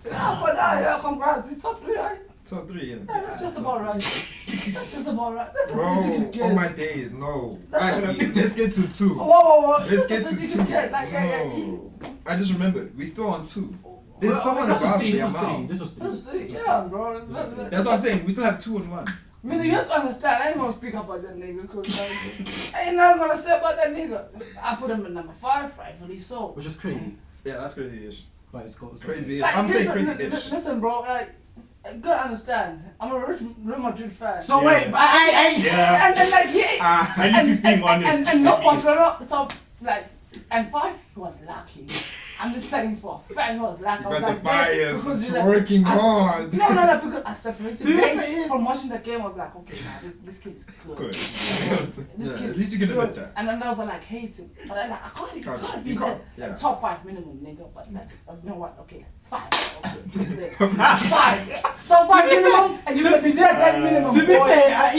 Yeah, but yeah, congrats. It's top 3, right? Top 3, yeah. Yeah, that's just about right. That's just about right. That's the Bro, best you can get. oh my days, no. That's Actually, let's get to 2. Whoa. Let's That's get the to best 2. you can get. Like, No. I just remembered, we're still on 2. There's Well, someone this was above three, the this was three, amount. this was three. That's 3. Yeah, bro. That's what I'm saying, we still have 2 and 1. I mean, you have to understand, I ain't gonna speak about that nigga, cause I ain't not gonna say about that nigga. I put him at number 5, rightfully so. Which is crazy. Yeah, that's crazy-ish. But it's cool. Crazy-ish. Like, I'm saying listen, crazy-ish. listen, bro, like, you gotta understand, I'm a Real Madrid fan. So Yeah. wait, Yeah. And then, like, he At least he's being honest. And no At least. Barcelona off the top, like, and 5, he was lucky. I'm just saying for a fact, he was lucky. You I was got the like, damn, bias, because it's you like- working I- on. No, because I separated To be games fair- from watching the game. I was like, okay, nah, this kid is good. Good. This Yeah, kid at least you is can good. admit that. And then I was like hating, but I like I can't be You can't, there. yeah. Top 5 minimum, nigga. But like, that's you know what? Okay, 5. Okay, 5. So 5 minimum, and you're gonna be there at that minimum. To be boy. fair,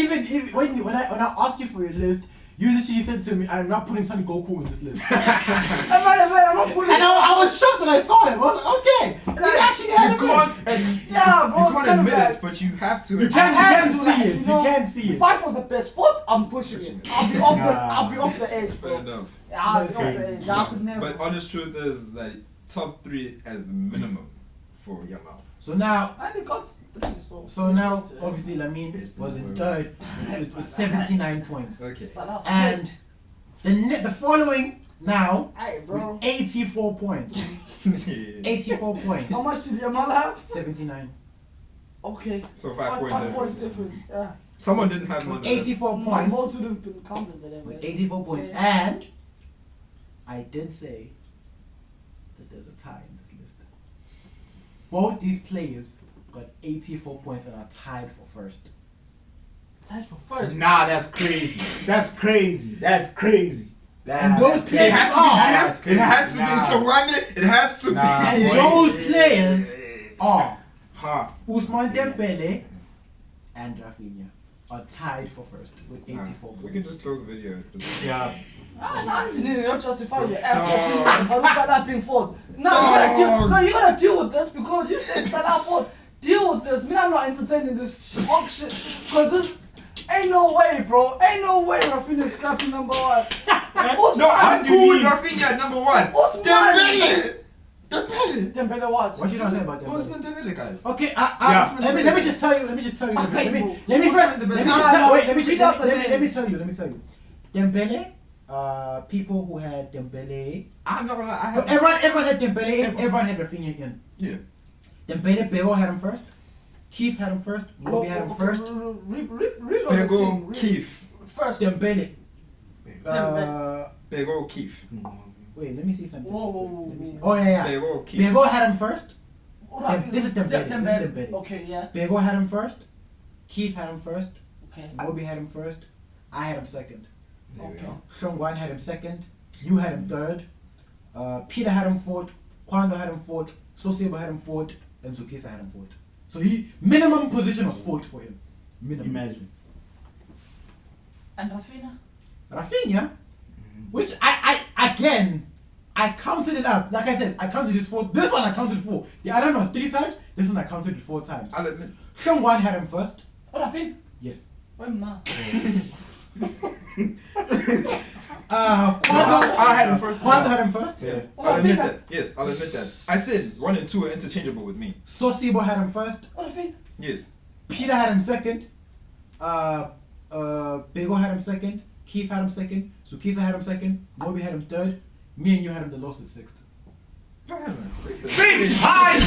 when I asked you for your list, You literally said to me, I'm not putting Son Goku in this list. I'm not putting. And I was shocked when I saw him. I was like, okay. He actually had You him in. can't, Yeah, bro, you it's can't kind of admit bad. it, but you have to. You admit can't, it. you I can't had to, see like, it. you You know, can't see it. 5 was the best. 4th, I'm pushing it. I'll be off the. I'll be off the edge, Fair bro. enough. Yeah, I'll be That's off the crazy. edge. I could never. But honest truth is that top 3 as the minimum for Yamal. So now, I only got 3, so now, obviously, Lamine was in third with 79 points. Okay. Salah. And the following now, Hey, bro. 84 points. 84 points. How much did Yamal have? 79. Okay. So 5 point 5 points difference. difference. Yeah. Someone didn't have With none of that. 84 My points. vote would have been counted then. With 84 points. Yeah. And I did say that there's a tie in this list. Both these players got 84 points and are tied for first. Tied for first. Nah, that's crazy. That's crazy. That's crazy. And those That's players It has to are- be Cliff. It has to be Shawane. It has to Nah, And be. those players are Ha. Ousmane Dembele and Rafinha are tied for first with 84 We can points. just close the video. Yeah. Anthony, you don't justify your Dog. ass on Salah being fourth. No, you gotta deal with this because you said Salah fourth. Deal with this. Me, I'm not entertaining this fuck shit. Because this ain't no way, bro. Ain't no way Rafinha's scrapping number 1. No, I'm cool with Rafinha at number 1. Ousmane. Dembele. Dembele. Dembele what? What you trying to say about What's Dembele? with Dembele, guys? Okay, Yeah. let me just tell you. Let me just tell you. Okay, Let me bro. let me What's first. with Let Dembele? me just tell. Wait. Let me Read out the let me name. tell you. Let me tell you. Dembele. People who had Dembele. I'm not gonna lie. I have. Everyone had Dembele in. Everyone had Rafinha in. Yeah. Dembele, Bego had him first. Keith had him first. Robbie had him first. Bego Keith. First. Dembele. Dembele. Bego Keith. Wait, let me see something. Whoa. Let me see. Oh yeah. Bego Keith. Bego had him first. Rafinha. This is Dembele. This is Dembele. Okay, yeah. Bego had him first. Keith had him first. Okay. Robbie had him first. I had him second. There we Okay. go. Shongwan had him second. You had him third. Peter had him fourth. Kwando had him fourth. Sosebo had him fourth. And Zukisa had him fourth. So he minimum position was fourth for him. Minimum. Imagine. And Rafinha? Rafinha, which I again, I counted it up. Like I said, I counted this 4. This one I counted 4. The other one was 3 times. This one I counted it 4 times. I'll admit. Shongwan had him first. Oh, Rafinha? Yes. When ma? Kwando, I had him first. Kwando had him first. Yeah. Oh, I'll admit Rafinha. that. Yes, I'll admit that. I said 1 and 2 are interchangeable with me. Sosebo had him first. Oh, Rafinha? Yes. Peter had him second. Bego had him second. Keith had him second. Zukisa had him second. Moby had him third. Me and you had him the lowest at 6th. I had him at 6. 6! Hi!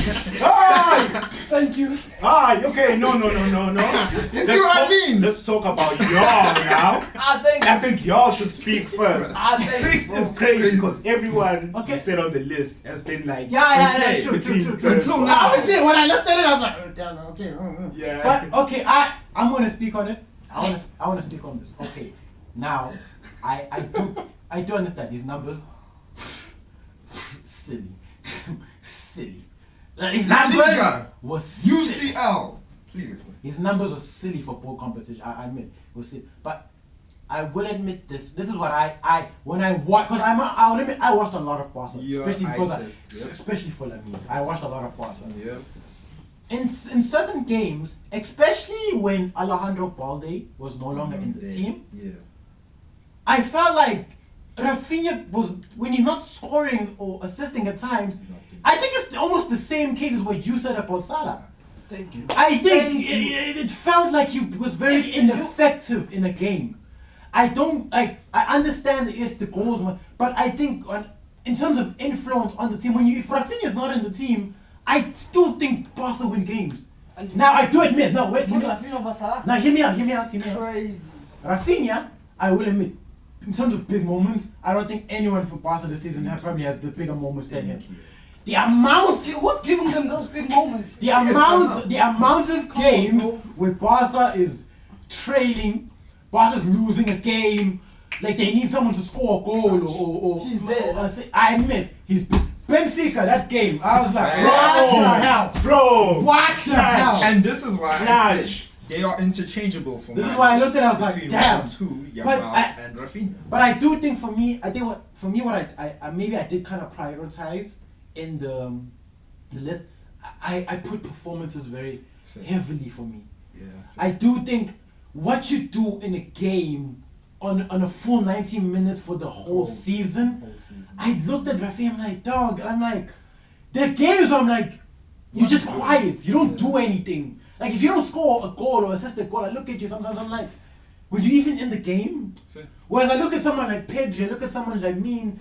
Hi! Thank you. Hi! Okay, no. You see what I mean? Let's talk about y'all now. I think y'all should speak first. I think- 6 is crazy Crazy. because everyone Okay. you said on the list has been like, Okay, True. Until now. Obviously, when I looked at it, I was like, okay. Yeah. But okay, I'm gonna speak on it. I wanna speak on this. Okay, now I do understand these numbers. Silly. Like, his La numbers Liga. was silly. UCL. Please explain. His numbers were silly for ball competition. I admit it was silly, but I will admit this. This is what I when I watch because I'll admit I watched a lot of Barca, You're especially because eye-test, yep. especially for Lamine. I watched a lot of Barca. Yeah. In certain games, especially when Alejandro Balde was no longer in the team, Yeah. I felt like Rafinha was when he's not scoring or assisting at times. I think it's almost the same case as what you said about Salah. Thank you. I think Thank you. it felt like he was very ineffective in a game. I don't like. I understand it's the goals one, but I think in terms of influence on the team, if Rafinha is not in the team, I still think Barca win games. And Now I do admit. No, wait. Put Rafinha over Salah? Now hear me out. Crazy. Rafinha, I will admit, in terms of big moments, I don't think anyone from Barca this season probably has the bigger moments than him. The amount, What's giving them those big moments? the amount of games where Barca is trailing, Barca's losing a game, like they need someone to score a goal or He's there. I admit, he's Benfica that game. I was like, Bro. what the hell? bro, What the hell? And this is why I Clutch. said They are interchangeable for This is mine. why I looked at it, I was like, Between damn. Ramos, who, But Yamal and Rafinha. But I do think for me, what maybe I did kind of prioritize in the list. I put performances very heavily for me. Yeah. I do think what you do in a game on a full 90 minutes for the whole season. I looked at Rafi, I'm like, dog, and I'm like, there are games where I'm like, you're just quiet, you don't do anything. Like if you don't score a goal or assist a goal, I look at you sometimes, I'm like, were you even in the game? Whereas I look at someone like Pedri, I look at someone like me,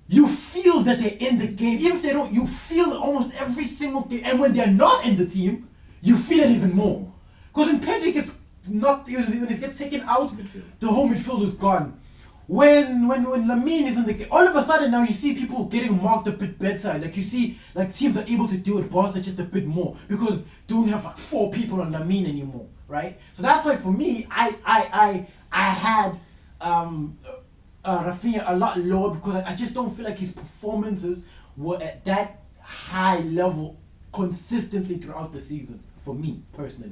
you feel that they're in the game. Even if they don't, you feel it almost every single game. And when they're not in the team, you feel it even more. Because when Pedri gets knocked, when he gets taken out, the whole midfield is gone. When Lamine is in the game, all of a sudden now you see people getting marked a bit better. Like you see, like teams are able to deal with Barca just a bit more because they don't have like 4 people on Lamine anymore, right? So that's why for me, I had Rafinha a lot lower because I just don't feel like his performances were at that high level consistently throughout the season. For me personally,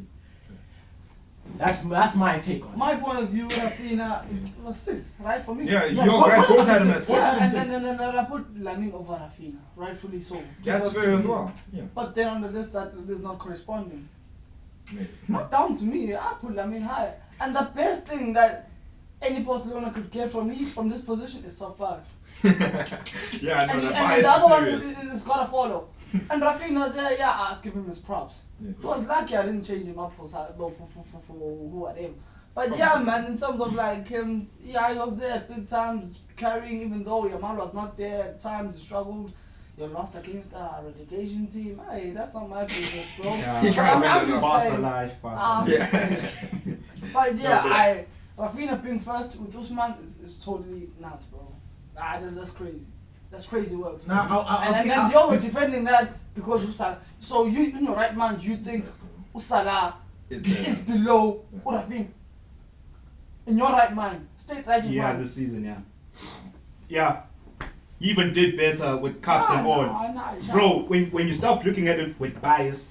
that's my take on it. My point of view, Rafinha was 6th, right, for me. Yeah, Yeah, your what- guys what both was had him it? at What- 6. And I put Lamine over Rafinha, rightfully so. That's Just fair as me. well. Yeah. But then on the list that is not corresponding. Maybe. Not down to me, I put Lamine high. And the best thing that any Barcelona could get from me from this position is top 5. Yeah, I know And that the bias other is one serious. is gotta follow. And Rafinha there, yeah, I'll give him his props. Yeah. He was lucky I didn't change him up for whatever. But yeah, man, in terms of like him, yeah, he was there at good times, carrying, even though Yamal was not there at times, he struggled. You lost against a relegation team. Hey, that's not my business, bro. Yeah. He can't I'm win just it Barca saying. life, Barca I'm life. just saying. But yeah, Rafinha being first with Usman is totally nuts, bro. That's crazy. That's crazy works. Now, Man. And then you're defending that because Usala. So you in your right mind, you think Usala Is is there. below Rafinha. In your right mind, straight right in Yeah, mind. this season, yeah. Yeah. He even did better with cups and all. Nah, Bro, when you start looking at it with bias,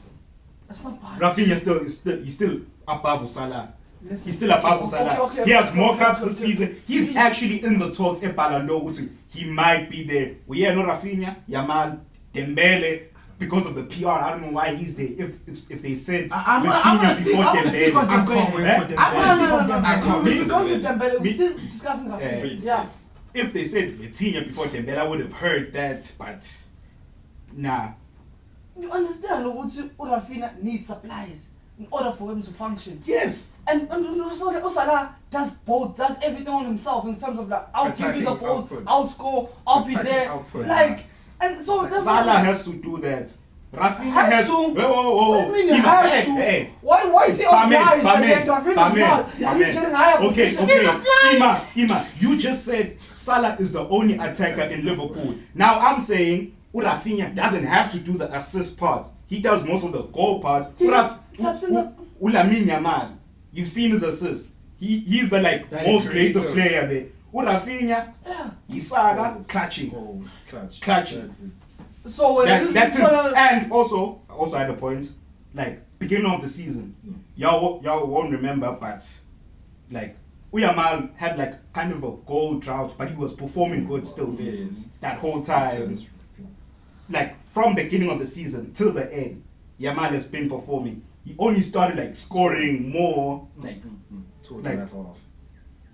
that's not bad. Rafinha he's still above Salah. Listen, He's still above okay, Salah. okay, He has okay, more okay, cups okay, this okay. season. He's actually in the talks. He might be there. We no Rafinha, Yamal, Dembele. Because of the PR, I don't know why he's there. If they said I'm gonna speak on I can't Dembele. wait Eh? for them. I'm gonna speak on No. I can't We wait will for go to them. Dembele. We're Me- still discussing Rafinha. Yeah. If they said Vitinha before Dembele, I would have heard that. But nah. You understand what Rafinha needs supplies in order for him to function. Yes. And so like Salah does both, does everything on himself in terms of like I'll give you the Attacking balls, output. I'll score, I'll be Attacking there. output. Like and so that's Salah has to do that. Rafinha Has has to? Whoa. What do you mean he Ima, has hey, to? hey. Why is he obliged? And then Rafinha is not. Pamen. He's getting higher Okay, position. okay. Ima, you just said Salah is the only attacker in Liverpool. Now I'm saying Rafinha doesn't have to do the assist parts. He does most of the goal parts. He just taps in the- Lamine Yamal, you've seen his assists. He's the That most is creative creative. player there. Rafinha, Yeah. Isaga, Goals, clutching. goals, clutch. Clutching. So when That's it. gonna, And also at the point, like beginning of the season, y'all won't remember, but like Yamal had like kind of a goal drought, but he was performing good still Yes. that whole time. Like from beginning of the season till the end, Yamal has been performing. He only started like scoring more, like Towards Like- that off.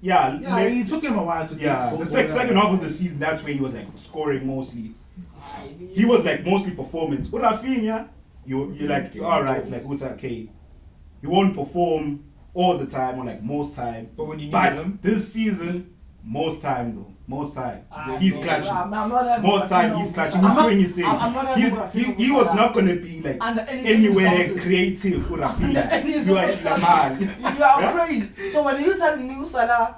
yeah, Yeah, like- it took him a while to yeah. get The second half of the season, that's where he was like scoring mostly. He was like mostly performance. But Rafinha, you're like, all right, it's like who's okay. He won't perform all the time or like most time. But when you need But him, this season, most time though, most time Ah, he's no, clutching. I'm not having Most time Rafinha he's over clutching. Salah. He's doing his thing. I'm not having Rafinha He over was Salah. not gonna be like Under any anywhere circumstances. creative with Under Rafinha. any You are circumstances. Lamal. You are Yeah? crazy. So when you telling me Salah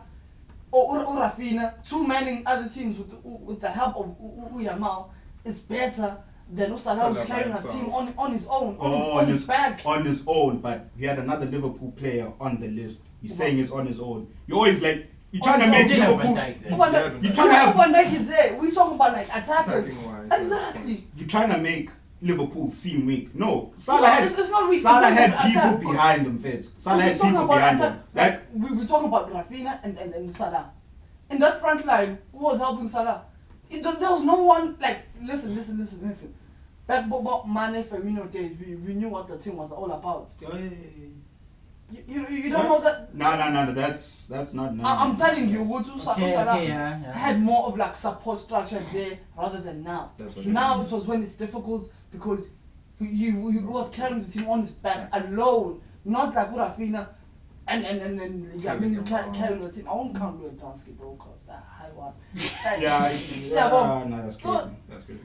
or Rafinha, two manning other teams with the help of Yamal, is better than Salah who's Salah by carrying a himself. team on his own, Oh, on his back. on his own, but he had another Liverpool player on the list. You're saying he's on his own. You're always like you're trying to On his make own. Did have Liverpool. Van Dijk there. Van You're Dijk- trying to have Van Dijk is there. We talking about like attackers. attacking wise. Exactly. You're trying to make Liverpool seem weak. No, No, it's not weak. Salah It's had not people attack. behind him, Feds. Salah We're had talking people about behind attack. him. Like, We're talking about Rafinha and Salah. In that front line, who was helping Salah? There was no one, like, listen. Back Mane, Firmino days, we knew what the team was all about. You don't know that? No, that's not. No, I'm telling you, Salah yeah. had more of like support structure there rather than now. That's what Now it it was when it's difficult because he was carrying the team on his back alone, not like Rafinha and carrying the team. I won't count Lewandowski, bro, cause that high one. No, that's So- crazy. That's good.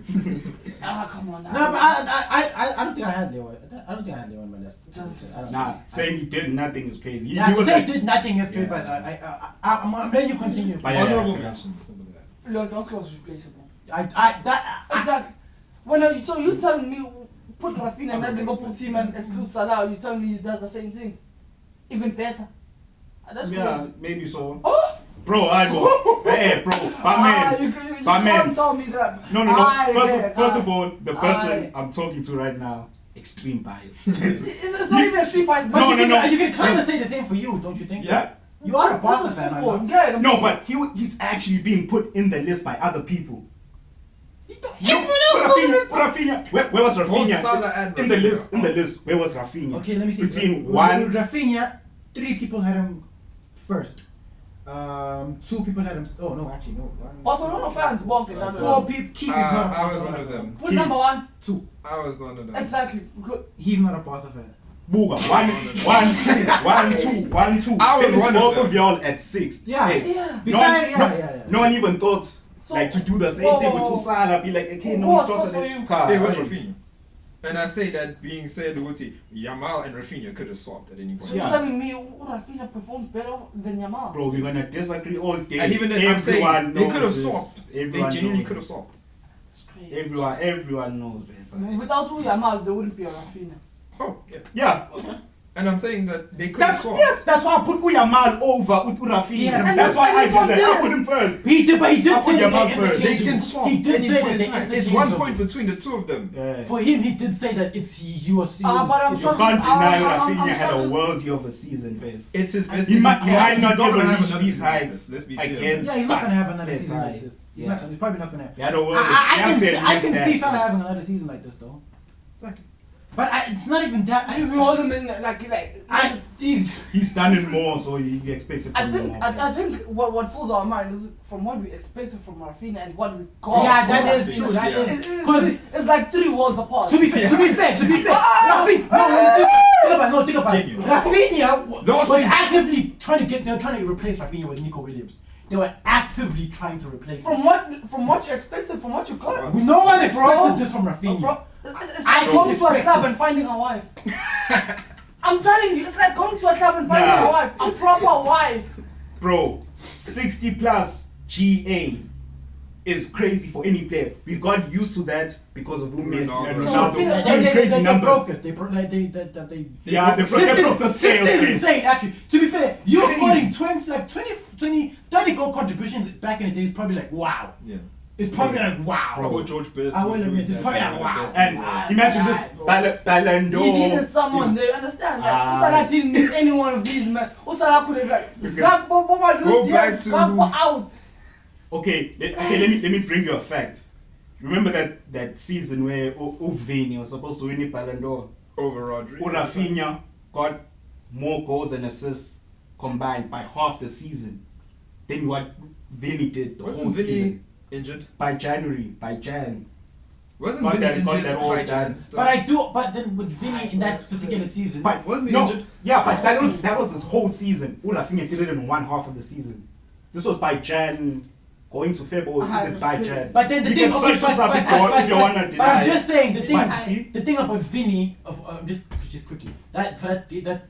Come on now. No, but I don't think I had Leo. I don't think I had Leo on my list. I don't Nah, think. saying he did nothing is crazy. He Yeah, to was say like, he did nothing yesterday, Yeah. but I'm letting you continue. But yeah. Honorable mention, simple as that. Lewandowski was replaceable. That Exactly. So you telling me put Rafinha in that Liverpool team and exclude Salah? You telling me he does the same thing, even better? That's yeah, crazy. maybe so. Oh, Bro, I go. Hey, bro, my man. you my man. can't tell me that. No. First of all, the person Aye. I'm talking to right now, extreme bias. It's not even a street fight. But No, you no, can, no. you can kind of say the same for you, don't you think? Yeah. You are a This Barca is fan, are football. you? Yeah, No, but he's actually being put in the list by other people. Rafinha. Where was Both Rafinha? Salah and In the Rafinha. list. Where was Rafinha? Okay, let me see. Between With one. Rafinha, 3 people had him first. 2 people had him. Oh no, actually no. Barcelona fans bonking. 4 people. Keith is not a I was Barca one fan. of them. Put number 1. 2. I was one of them. Exactly. Good. He's not a Barca fan. Booga. 1, 2. I was Then it's one of both them. of y'all at 6. Yeah. Hey, Yeah. Besides, yeah. No one even thought So- like to do the same Whoa, thing whoa, with whoa. Salah. Be like, okay, Who no, was he's first trusted for it. you? Car, It was right. Rafinha. And I say that being said, Yamal and Rafinha could have swapped at any point. So Yeah. you're telling me Rafinha performed better than Yamal? Bro, we're gonna disagree all day. And even then, I'm saying Everyone they could have knows this. swapped. They Everyone genuinely knows could have this. swapped. It's crazy. Everyone knows it. Without Yamal, there wouldn't be a Rafinha. Oh, yeah. Yeah. And I'm saying that they could have swapped. That's why I put Uyamal over Rafinha. Yeah, and that's why I this one did that. I did. put him first. He did, but he did I put say Yamal that first. They can swap. He did any say point that in they time. It's interchangeable. 1 point between the two of them. Yeah. For him, he did say that it's he was. But I'm You sure- can't deny I'm Rafinha had a sure- worldly of a season, Fez. It's his best He season. might not gonna even have reach another these season like heights this. Let's be again. clear. Yeah, he's not gonna have another It's season high. like this. He's Yeah. not. He's probably not gonna have. He had a world. I can see Salah having another season like this though. Exactly. But it's not even that. I don't We know. hold him in like. He's done it more, so you expect it I from think him. I think what fills our mind is from what we expected from Rafinha and what we got. Yeah, from that is Rafinha. true. That Yeah. is It's- because it's like 3 worlds apart. to be fair, Rafinha. No, think about it. Genuine. Rafinha Last was season. actively they were trying to replace Rafinha with Nico Williams. They were actively trying to replace him. From what you expected, from what you got. No one expected Bro. this from Rafinha. It's I like going didn't to a expect club this. and finding a wife. I'm telling you, it's like going to a club and finding Nah. a wife, a proper wife. Bro, 60 plus GA is crazy for any player. We got used to that because of who Messi and Ronaldo. Ronaldo. Rafinha- Doing crazy They numbers. broke it. They broke it. Yeah, they broke the 60 sales is rate. insane, actually. To be fair, you Crazy. scoring 20, 30 goal contributions back in the day is probably like, wow. Yeah. It's probably like, wow. How about George Best? I will admit, it's probably like, wow. And imagine this Ballon He d'Or. needed someone, they understand that. Ah. Salah didn't need any one of these men. Salah could have like, Zap, Boba, Go Luis back Diaz, to- Gakpo out. Okay, let me bring you a fact. Remember that season where Uvini was supposed to win the Ballon d'Or? Over Rodri. Rafinha got more goals and assists combined by half the season than what Vini did the whole Wasn't Vinny season. injured? By Jan. Wasn't Got Vinny that- got injured that all by done. Jan? But then with Vinny in that particular season, But Wasn't he no, injured? Yeah, but that was his whole season. Rafinha did it in one half of the season. This was by Jan going to February. Ah, Is it by Jan? but then the You thing, can search this up if you wanna but deny I'm it. just saying But the thing about Vinny just quickly that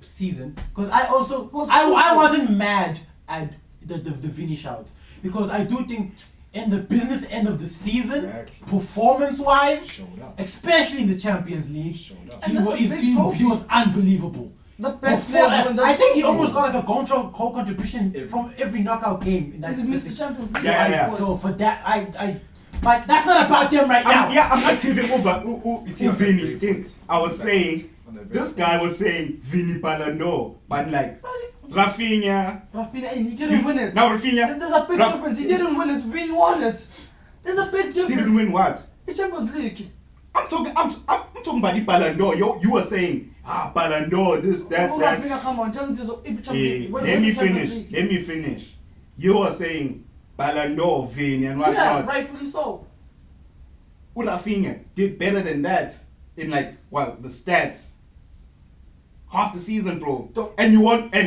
season, because I wasn't mad at the Vinny shouts, because I do think in the business end of the season, Exactly. performance wise, Showed up. especially in the Champions League, Showed up. And that's a big trophy. he was unbelievable. The best Before- players win the I think he trophy. almost got like a goal contribution from every knockout game. In that He's Mr. Champions League. Yeah. So for that, I But that's not about them right now. I'm not giving over You see how Vinny they stinks. I was saying, On the this guy was saying Vinny Ballon d'Or, but like Rafinha. Rafinha, he didn't win it. Now Rafinha There's a big difference. He didn't win it. Vinny won it. There's a big difference. didn't win what? The Champions League. I'm talking about the Ballon d'Or. You were saying Ballon d'Or, this, that's that. Rafinha, come on, doesn't just Let me finish. You were saying Ballon d'Or, Vinny and whatnot. Yeah, rightfully so. Rafinha did better than that in the stats. Half the season, bro. And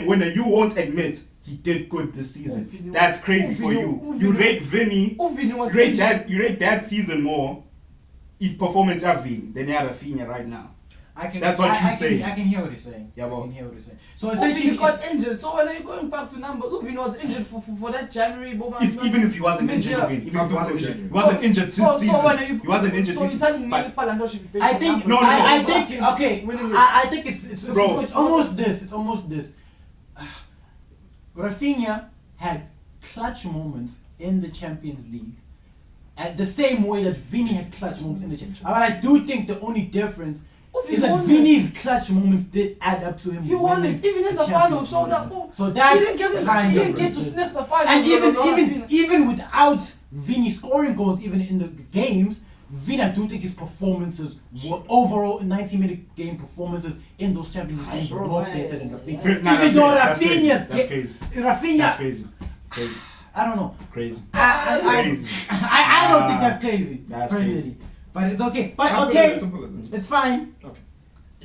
when you won't admit he did good this season. That's crazy for you. You rate Vinny. You rate that season more. His performance of Vinny than Rafinha right now. That's what you say. I can hear what he's saying. Yeah, well. I can hear what he's saying. So essentially, Uvini got injured. So when are you going back to numbers? Uvini was injured for that January. Even if he wasn't injured, mid-year. he wasn't injured this season. So when are you? He wasn't injured So this you're season. telling me But Ballon d'Or should be paid I for think numbers? I think okay. Winning it. I think it's Bro. it's almost this. It's almost this. Rafinha had clutch moments in the Champions League, at the same way that Vinny had clutch moments in the Champions League. But I do think the only difference is that Vinny's clutch moments did add up to him. He won winning it. Even in the final, Champions showed League. up. Oh, So that's he didn't get to different. sniff the final. And Rafinha. even without Vinny scoring goals, even in the games, Vinny, I do think his performances were overall 90-minute game performances in those Champions League games were better than Rafinha. Nah, Even though that's crazy. Rafinha's That's crazy. Rafinha, That's crazy. I don't know. Crazy. I don't think that's crazy. That's personally. crazy. But it's okay. But I'll put it okay, as simple as this. it's fine. Okay.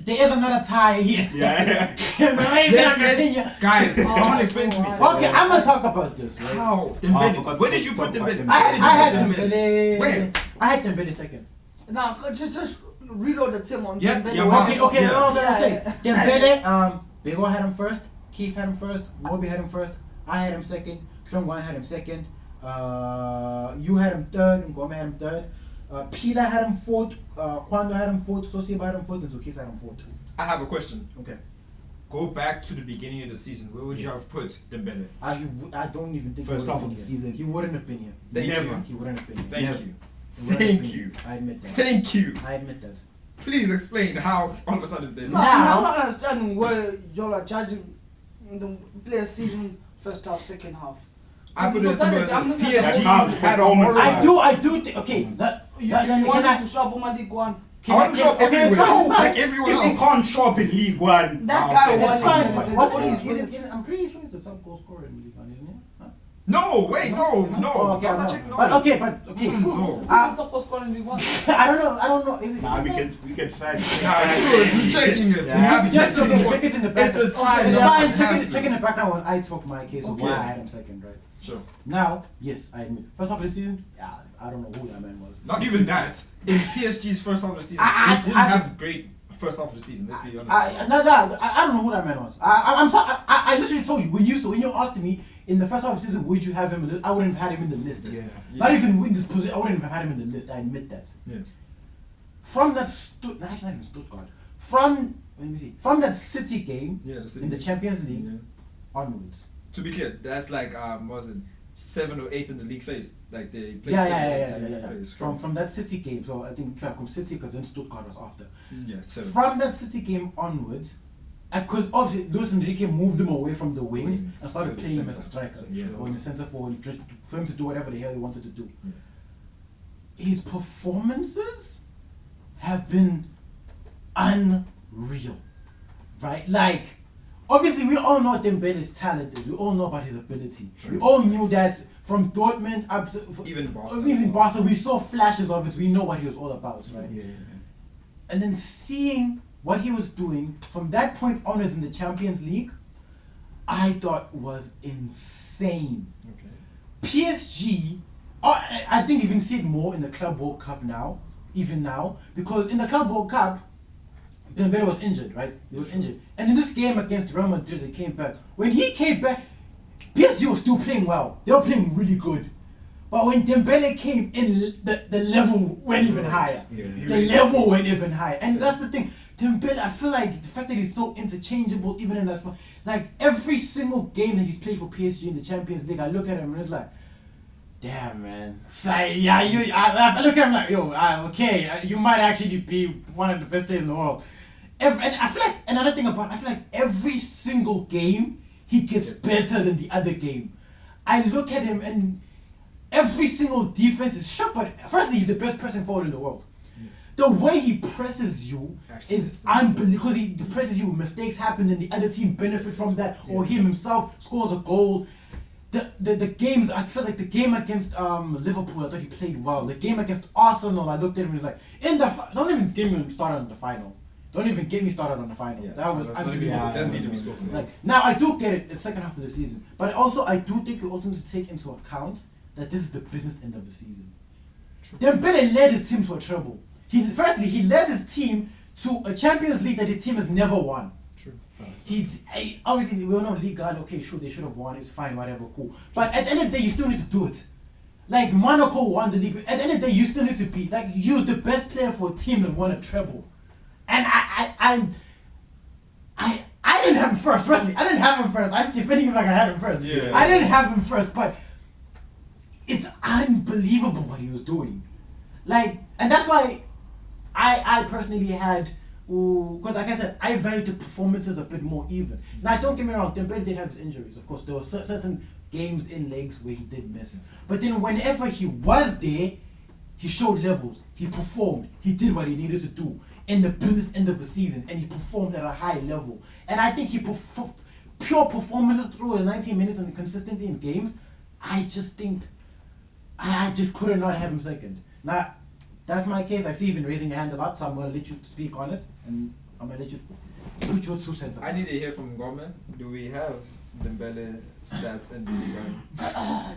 There is another tie here. Yeah. Rafinha. Guys, someone explain to me. Okay, I'm gonna talk about this. Right? How? I Dembele. forgot Where to did you talk put about Dembele? Dembele. I had Dembele. Dembele. Where? I had Dembele second. Nah, just reload the team on Yeah, Dembele. yeah, Okay. Yeah. All that I say. Yeah. Dembele. Bego had him first. Keith had him first. Moby had him first. I had him second. Klongwan had him second. You had him third. Ngome had him third. Pila had him fourth. Kwando had him fourth. Sosiba had him fourth. And Zukis had him fourth. I have a question. Okay. Go back to the beginning of the season. Where would you have put Dembele? I don't even think First he would half have of been the here. season. He wouldn't have been here. Thank Never. you. He wouldn't have been here. Thank Never. you. He wouldn't have Thank been you. here. I admit that. Thank you. I admit that. Please explain how all of a sudden there's No, Now- I'm not understanding where y'all are judging the players' season first half, second half. I put it as simple as I'm this. looking at PSG the whole- had a performance. horrible. I do think. Okay. You can wanted I- to swap on League One. I want to show up okay, it's everywhere, fine, it's fine. like everyone If you else. can't show up in League One, That guy It's won it. fine. What Wasn't is- he? what is- I'm pretty sure he's the top goal scorer in the league, isn't he? Huh? No, wait, no. Oh, okay, Once I no. check, no. But okay. No. Who's supposed to score in League One? I don't know. Is it? nah, we can fact. Nah, it's we're checking it. Yeah. We have Just this okay, is check it in the back. It's a tie. It's Yeah, fine. we have Check to. in the background when I talk my case of Okay. why I had him second, right? Sure. Now, yes, I admit. First half of the season, yeah, I don't know who that man was. Not even that. In PSG's first half of the season, I- they didn't I- have great first half of the season. Let's be honest. I don't know who that man was. I literally told you when you asked me in the first half of the season, would you have him in the list? I wouldn't have had him in the list. Yeah. Not even in this position. I wouldn't have had him in the list. I admit that. Yeah. From that actually not even Stuttgart. From that City game Yeah, the City in the game. Champions League Yeah. onwards. To be clear, that's like what was it 7th or 8th in the league phase? Like they played Yeah, 7th, yeah, 8th yeah, in the yeah, league yeah. phase. From that City game, so I think from City because then Stuttgart was after. Yeah, 7th. From that City game onwards, because obviously Luis Enrique moved him away from the wings and started to the playing him as a centre. striker Yeah. or in the centre forward just for him to do whatever the hell he wanted to do. Yeah. His performances have been unreal, right? Like, obviously we all know Dembele's talent is. We all know about his ability. True. We all knew that from Dortmund up to Even Barca. Even Barca, we saw flashes of it. We know what he was all about, right? Yeah. And then seeing what he was doing from that point onwards in the Champions League, I thought was insane. Okay. PSG, I think you even see it more in the Club World Cup now, even now, because in the Club World Cup, Dembele was injured, right? He was injured. And in this game against Real Madrid, he came back. When he came back, PSG was still playing well. They were playing really good. But when Dembele came in, the level went even higher. Yeah. The level went even higher. And that's the thing. Dembele, I feel like the fact that he's so interchangeable, even in that, like every single game that he's played for PSG in the Champions League, I look at him and it's like, Damn, man. So, yeah, I look at him like, yo, okay, you might actually be one of the best players in the world. And I feel like, another thing about, I feel like every single game, he gets better than the other game. I look at him and every single defense is shot, but firstly, he's the best pressing forward in the world. The way he presses you is unbelievable, because he presses you, mistakes happen and the other team benefit from that, or him himself scores a goal. The games, I feel like the game against Liverpool, I thought he played well. The game against Arsenal, I looked at him and was like, don't even get me started on the final. Don't even get me started on the final. Yeah, that was unbelievable. It doesn't need to be spoken. Like, now I do get it, the second half of the season, but also I do think you also need to take into account that this is the business end of the season. Dembele led his team to a treble. He led his team to a Champions League that his team has never won. True. Obviously we all know League God, okay, sure, they should have won, it's fine, whatever, cool. But at the end of the day, you still need to do it. Like Monaco won the league. At the end of the day, you still need to be like, he was the best player for a team that won a treble. And I didn't have him first, personally. I didn't have him first. I'm defending him like I had him first. Yeah. I didn't have him first, but it's unbelievable what he was doing. Like, and that's why I personally had, because like I said, I valued the performances a bit more even. Now, don't get me wrong, Dembele did have his injuries. Of course, there were certain games in legs where he did miss. But then whenever he was there, he showed levels. He performed. He did what he needed to do in the business end of the season, and he performed at a high level. And I think he pure performances through the 90 minutes and consistently in games. I just think I just could not have him second. Now, that's my case. I see you've been raising your hand a lot, so I'm going to let you speak on it, and I'm going to let you put your 2 cents on it. I need to hear from Gome. Do we have Dembele stats and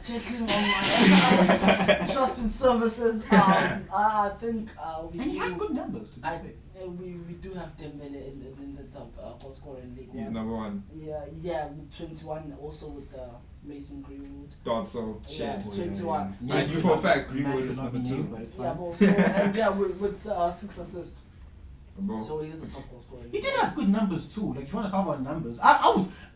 Checking on my trusted services. I think we And he had do. good numbers, to be fair. We do have Dembele in the top goal scorer in League he's One. number one? Yeah, with 21. Also with Mason Greenwood. Thought so. Yeah, Shit. 21. I knew for a fact Man Greenwood should is not number be two. named, but it's Yeah, fine. but so, and yeah, with 6 assists. Bro. So he is the top goal scorer. He did have good numbers too. Like, if you want to talk about numbers,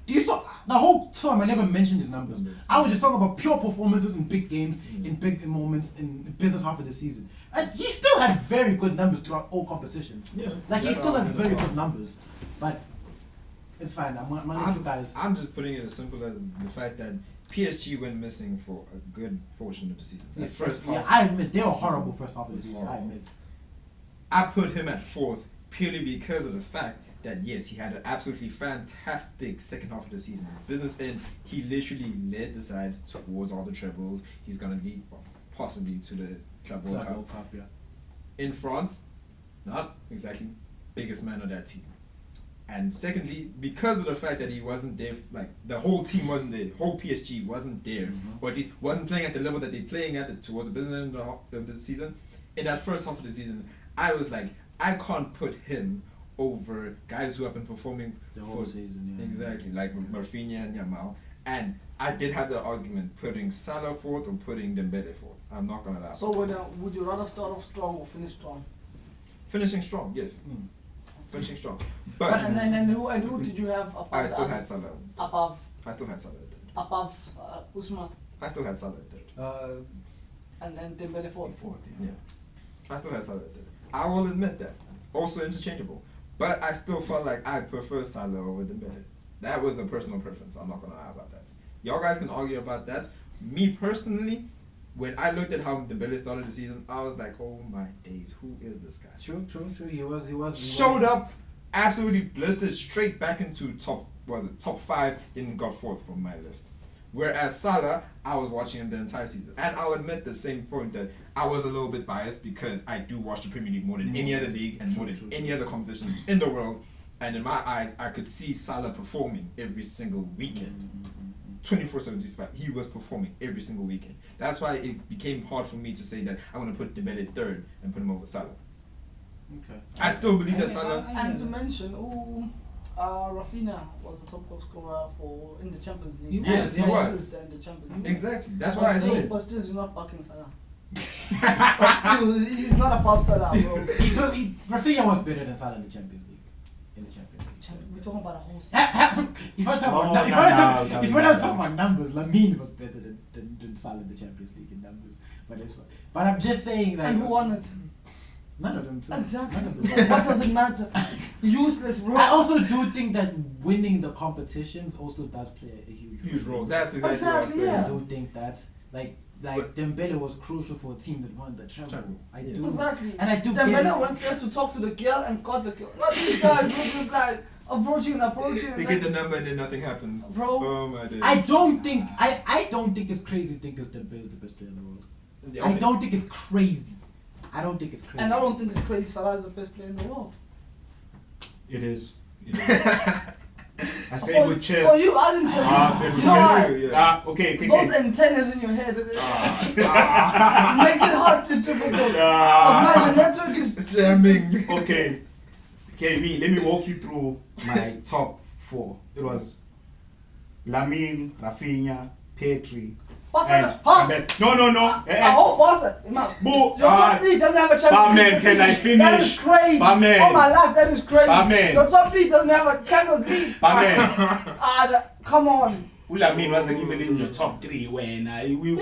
you saw the whole time I never mentioned his numbers. I was just talking about pure performances in big games, in big moments, in the business half of the season. And he still had very good numbers throughout all competitions. Yeah. Like, he That's still all had I mean, very that's good numbers. But it's fine. I'm gonna let you guys. I'm just putting it as simple as the fact that PSG went missing for a good portion of the season. That Yes, first half. yeah, I admit they were of the horrible season first half of the was season. I horrible. admit. I put him at fourth purely because of the fact that yes, he had an absolutely fantastic second half of the season. Business end, he literally led the side towards all the trebles. He's gonna lead possibly to the Club World Cup. World Cup, yeah. In France, not exactly biggest man of that team. And secondly, because of the fact that he wasn't there, like the whole team wasn't there, whole PSG wasn't there, or at least wasn't playing at the level that they're playing at towards the business end of the season. In that first half of the season, I was like, I can't put him over guys who have been performing The whole season, yeah. Exactly, like Rafinha and Yamal. And I did have the argument putting Salah fourth or putting Dembele fourth. I'm not gonna lie. So would you rather start off strong or finish strong? Finishing strong, yes. Finishing strong. But And who did you have above? I still had Salah. above I still had Salah at third. Usman I still had Salah at third. and then Dembele fourth. Yeah. I still had Salah at third. I will admit that. Also interchangeable. But I still felt like I prefer Salah over Dembele. That was a personal preference. I'm not gonna lie about that. Y'all guys can argue about that. Me personally, when I looked at how Dembele started the season, I was like, oh my days, who is this guy? True. He was. Showed up, absolutely blistered, straight back into top 5, then got fourth from my list. Whereas Salah, I was watching him the entire season. And I'll admit the same point that I was a little bit biased because I do watch the Premier League more than any other league and more than any other competition in the world. And in my eyes, I could see Salah performing every single weekend. 24/7, he was performing every single weekend. That's why it became hard for me to say that I want to put Dembele third and put him over Salah. Okay. I still believe that Salah. And to mention, Rafinha was the top goal scorer in the Champions League. Yes, he was. In the Champions League. Exactly. That's why I said. But still, he's not backing Salah. But still, he's not above Salah, bro. Rafinha was better than Salah in the Champions League. We're talking about a whole season. If I talk No, about if no, I no, talk no, if no, I don't no. talk about numbers, Lamine was better than Salah in the Champions League in numbers. But it's fine. But I'm just saying that And who won it? none of them. Too. Exactly. None of them. What does it matter? Useless, bro. I also do think that winning the competitions also does play a huge role. That's exactly what I'm Exactly, saying. yeah. I do think that like Dembele was crucial for a team that won the treble. Treble, I yes. do. Exactly. And I do get Dembele it. went there to talk to the girl and got the girl. Not these guys who just like approaching. They get the number and then nothing happens. Bro. Oh my days. I don't think it's crazy to think that Dembele is the best player in the world. Yeah, I okay. don't think it's crazy. I don't think it's crazy. And I don't think it's crazy. Salah is the best player in the world. It is. I say with chest. For you, I didn't say Ah, say with you know why? chest. Yeah. Okay. Those antennas in your head makes it hard to difficult. Ah. Because my network is Jamming. Okay. Let me walk you through my top 4. It was Lamine, Rafinha, Petri, What's and that? Huh? Mbappe. No. Oh, what's that? No. Boo. Your top 3 doesn't have a Champions Barman, League. can I That finish? is crazy. Barman. All my life, that is crazy. Barman. Your top 3 doesn't have a Champions League. Come on. Lamine wasn't even in your top 3 when He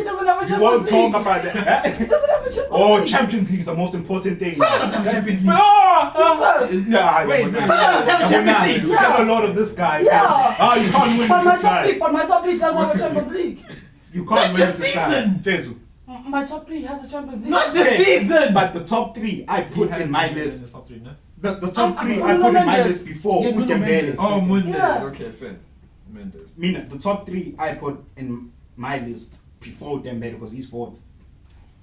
doesn't have a you won't Champions talk League. about that. He doesn't have a Champions Oh, League. Champions League is the most important thing. Salah doesn't have a Champions League. Ah, He's first. Nah, Wait, yeah, Salah doesn't have a Champions League. You have a lot of this guy. Yeah. Ah, you can't win But my with this top guy. league, doesn't have a Champions League. You Not can't win this with this guy. season. Fezu. My top 3 has a Champions League. Not this Okay, season. But the top 3 I put in my In list. the top 3, no? The top I'm 3 I Nuno put in my Mendes. list before Yeah, Nuno Dembele. Mendes. Oh, Mendes. Yeah. Okay, fair. Mendes. Mean the top 3 I put in my list before Dembele because he's 4th.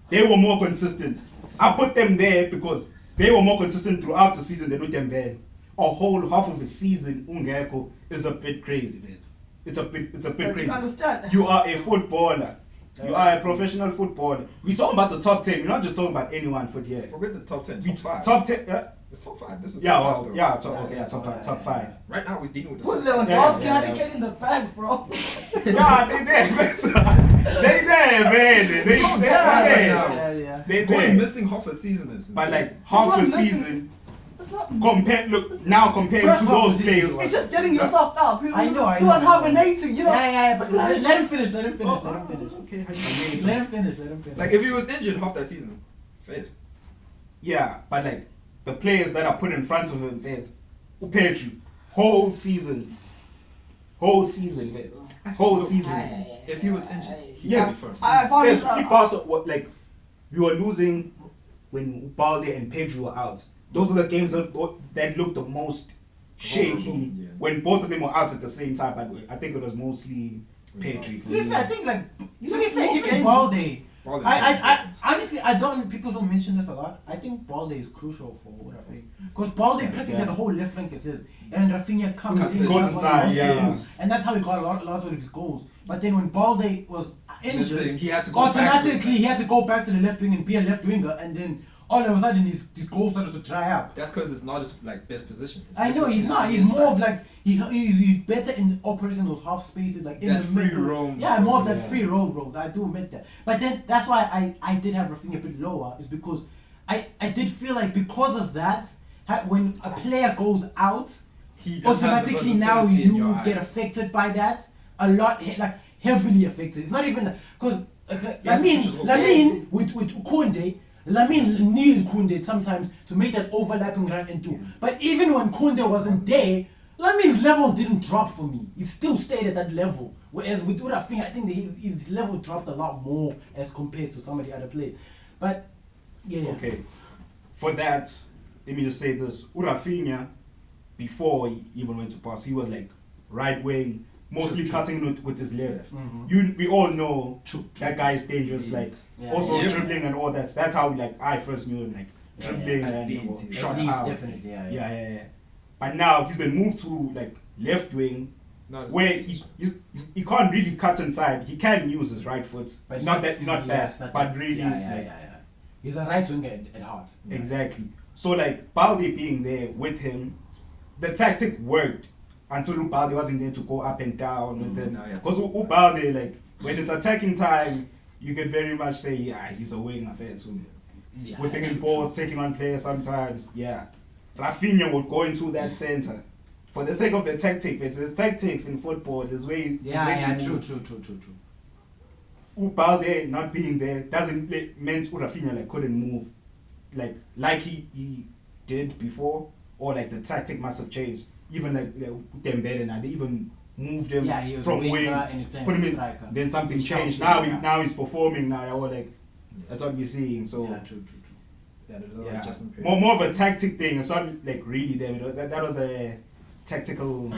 They were more consistent. I put them there because they were more consistent throughout the season than with Dembele. A whole half of the season, Ungeko is a bit crazy, man. It's a bit But crazy. you understand? You are a footballer. You are a professional footballer. We're talking about the top 10. We're not just talking about anyone for here. Forget the top 10, top 5. Top 10. It's top 5. This is Yeah, top 5 well, still. yeah, top 5. Right now we're dealing with the Put top 5. Lewandowski Yeah. had to get in the bag, bro. Yeah, they there, better. They there, man. They Top 10 there. right now. Yeah. They Going there. missing half a season is But insane. like half not a missing. season It's not. compared compared First to half of those the season players. was- It's just getting yourself up. He I know. was hibernating, you know. Yeah, but It's like- let him finish. Let him finish. Oh, Let him finish. Okay, Let him finish. Let him finish. Like if he was injured half that season, face. yeah, but like the players that are put in front of him, fans, Petri, whole season, fans, whole season. If he was injured, he Yes. was first. I found Yes, it. we passed what like we were losing when Balde and Pedri were out. Those are the games that looked the most shaky Yeah. when both of them were out at the same time. But I think it was mostly Pedri. To be fair, I think like to You be know, fair, more even games. Balde. Balde I is important. honestly people don't mention this a lot. I think Balde is crucial for what I think because Balde practically had the whole left flank is his, and Rafinha comes Cuts in, it. does Goes what he inside, wants to do. yes. And that's how he got a lot of his goals. But then when Balde was Missing, injured, he had to go back to it. automatically he had to go back to the left wing and be a left winger, and then all of a sudden his goals started to dry up. That's because it's not his like best position. His I best know he's position not. is He's more of inside. like he's better in operating those half spaces, like in That the free middle. roam. Yeah, more of that Yeah. free roam role. I do admit that. But then that's why I did have Rafinha a bit lower, is because I did feel like because of that, when a player goes out, He doesn't have the automatically now versatility in you your get eyes. affected by that a lot, like heavily affected. It's not even because Yes, Lamine which is what- Lamine with Koundé. Lamine needed Koundé sometimes to make that overlapping run and do. But even when Koundé wasn't there, Lamine's level didn't drop for me. He still stayed at that level. Whereas with Rafinha, I think that his level dropped a lot more as compared to some of the other players. But yeah. Okay, for that, let me just say this: Rafinha, before he even went to pass, he was like right wing, mostly cutting with his left. Mhm. We all know True. that guy is dangerous. Like Yeah, also yeah. dribbling and all that. That's how I first knew him. Like Yeah, dribbling yeah. and At Leeds, shot Leeds, out. definitely, yeah. Yeah. But now he's been moved to like left wing, No, it's where not. he can't really cut inside. He can use his right foot, But he's not yeah, bad. it's not But that- really, yeah. He's a right winger at heart. exactly. So like Balde being there with him, the tactic worked until Balde wasn't there to go up and down with them. No, yeah, Because Balde, like when it's attacking time, you could very much say, yeah, he's a winger. So Yeah, whipping in true, balls, taking on players sometimes. Yeah, Rafinha would go into that center for the sake of the tactic, it's tactics in football. There's way. Yeah, true. Balde not being there doesn't meant Rafinha like couldn't move, like he did before, or like the tactic must have changed. Even like Dembele now, they even moved him He was from a winger wing, and he's playing put him as a in. striker. Then something He's changed. shouting, Now he's performing now. Or like that's what we're seeing. So Yeah, true. Yeah, there's no yeah. adjustment period. more of a tactic thing. It's not like really there. That was a tactical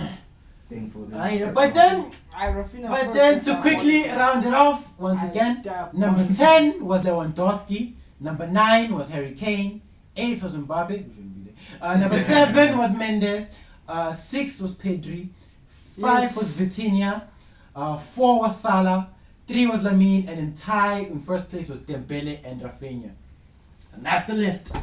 thing for them. But then Rafinha But first then time to quickly I round it off, once I again, dab number one. 10 was Lewandowski, number 9 was Harry Kane, 8 was Mbappe, who shouldn't be there. Number 7 was Mendes, 6 was Pedri, 5 was Vitinha, 4 was Salah, 3 was Lamine, and in tie in first place was Dembele and Rafinha. And that's the list.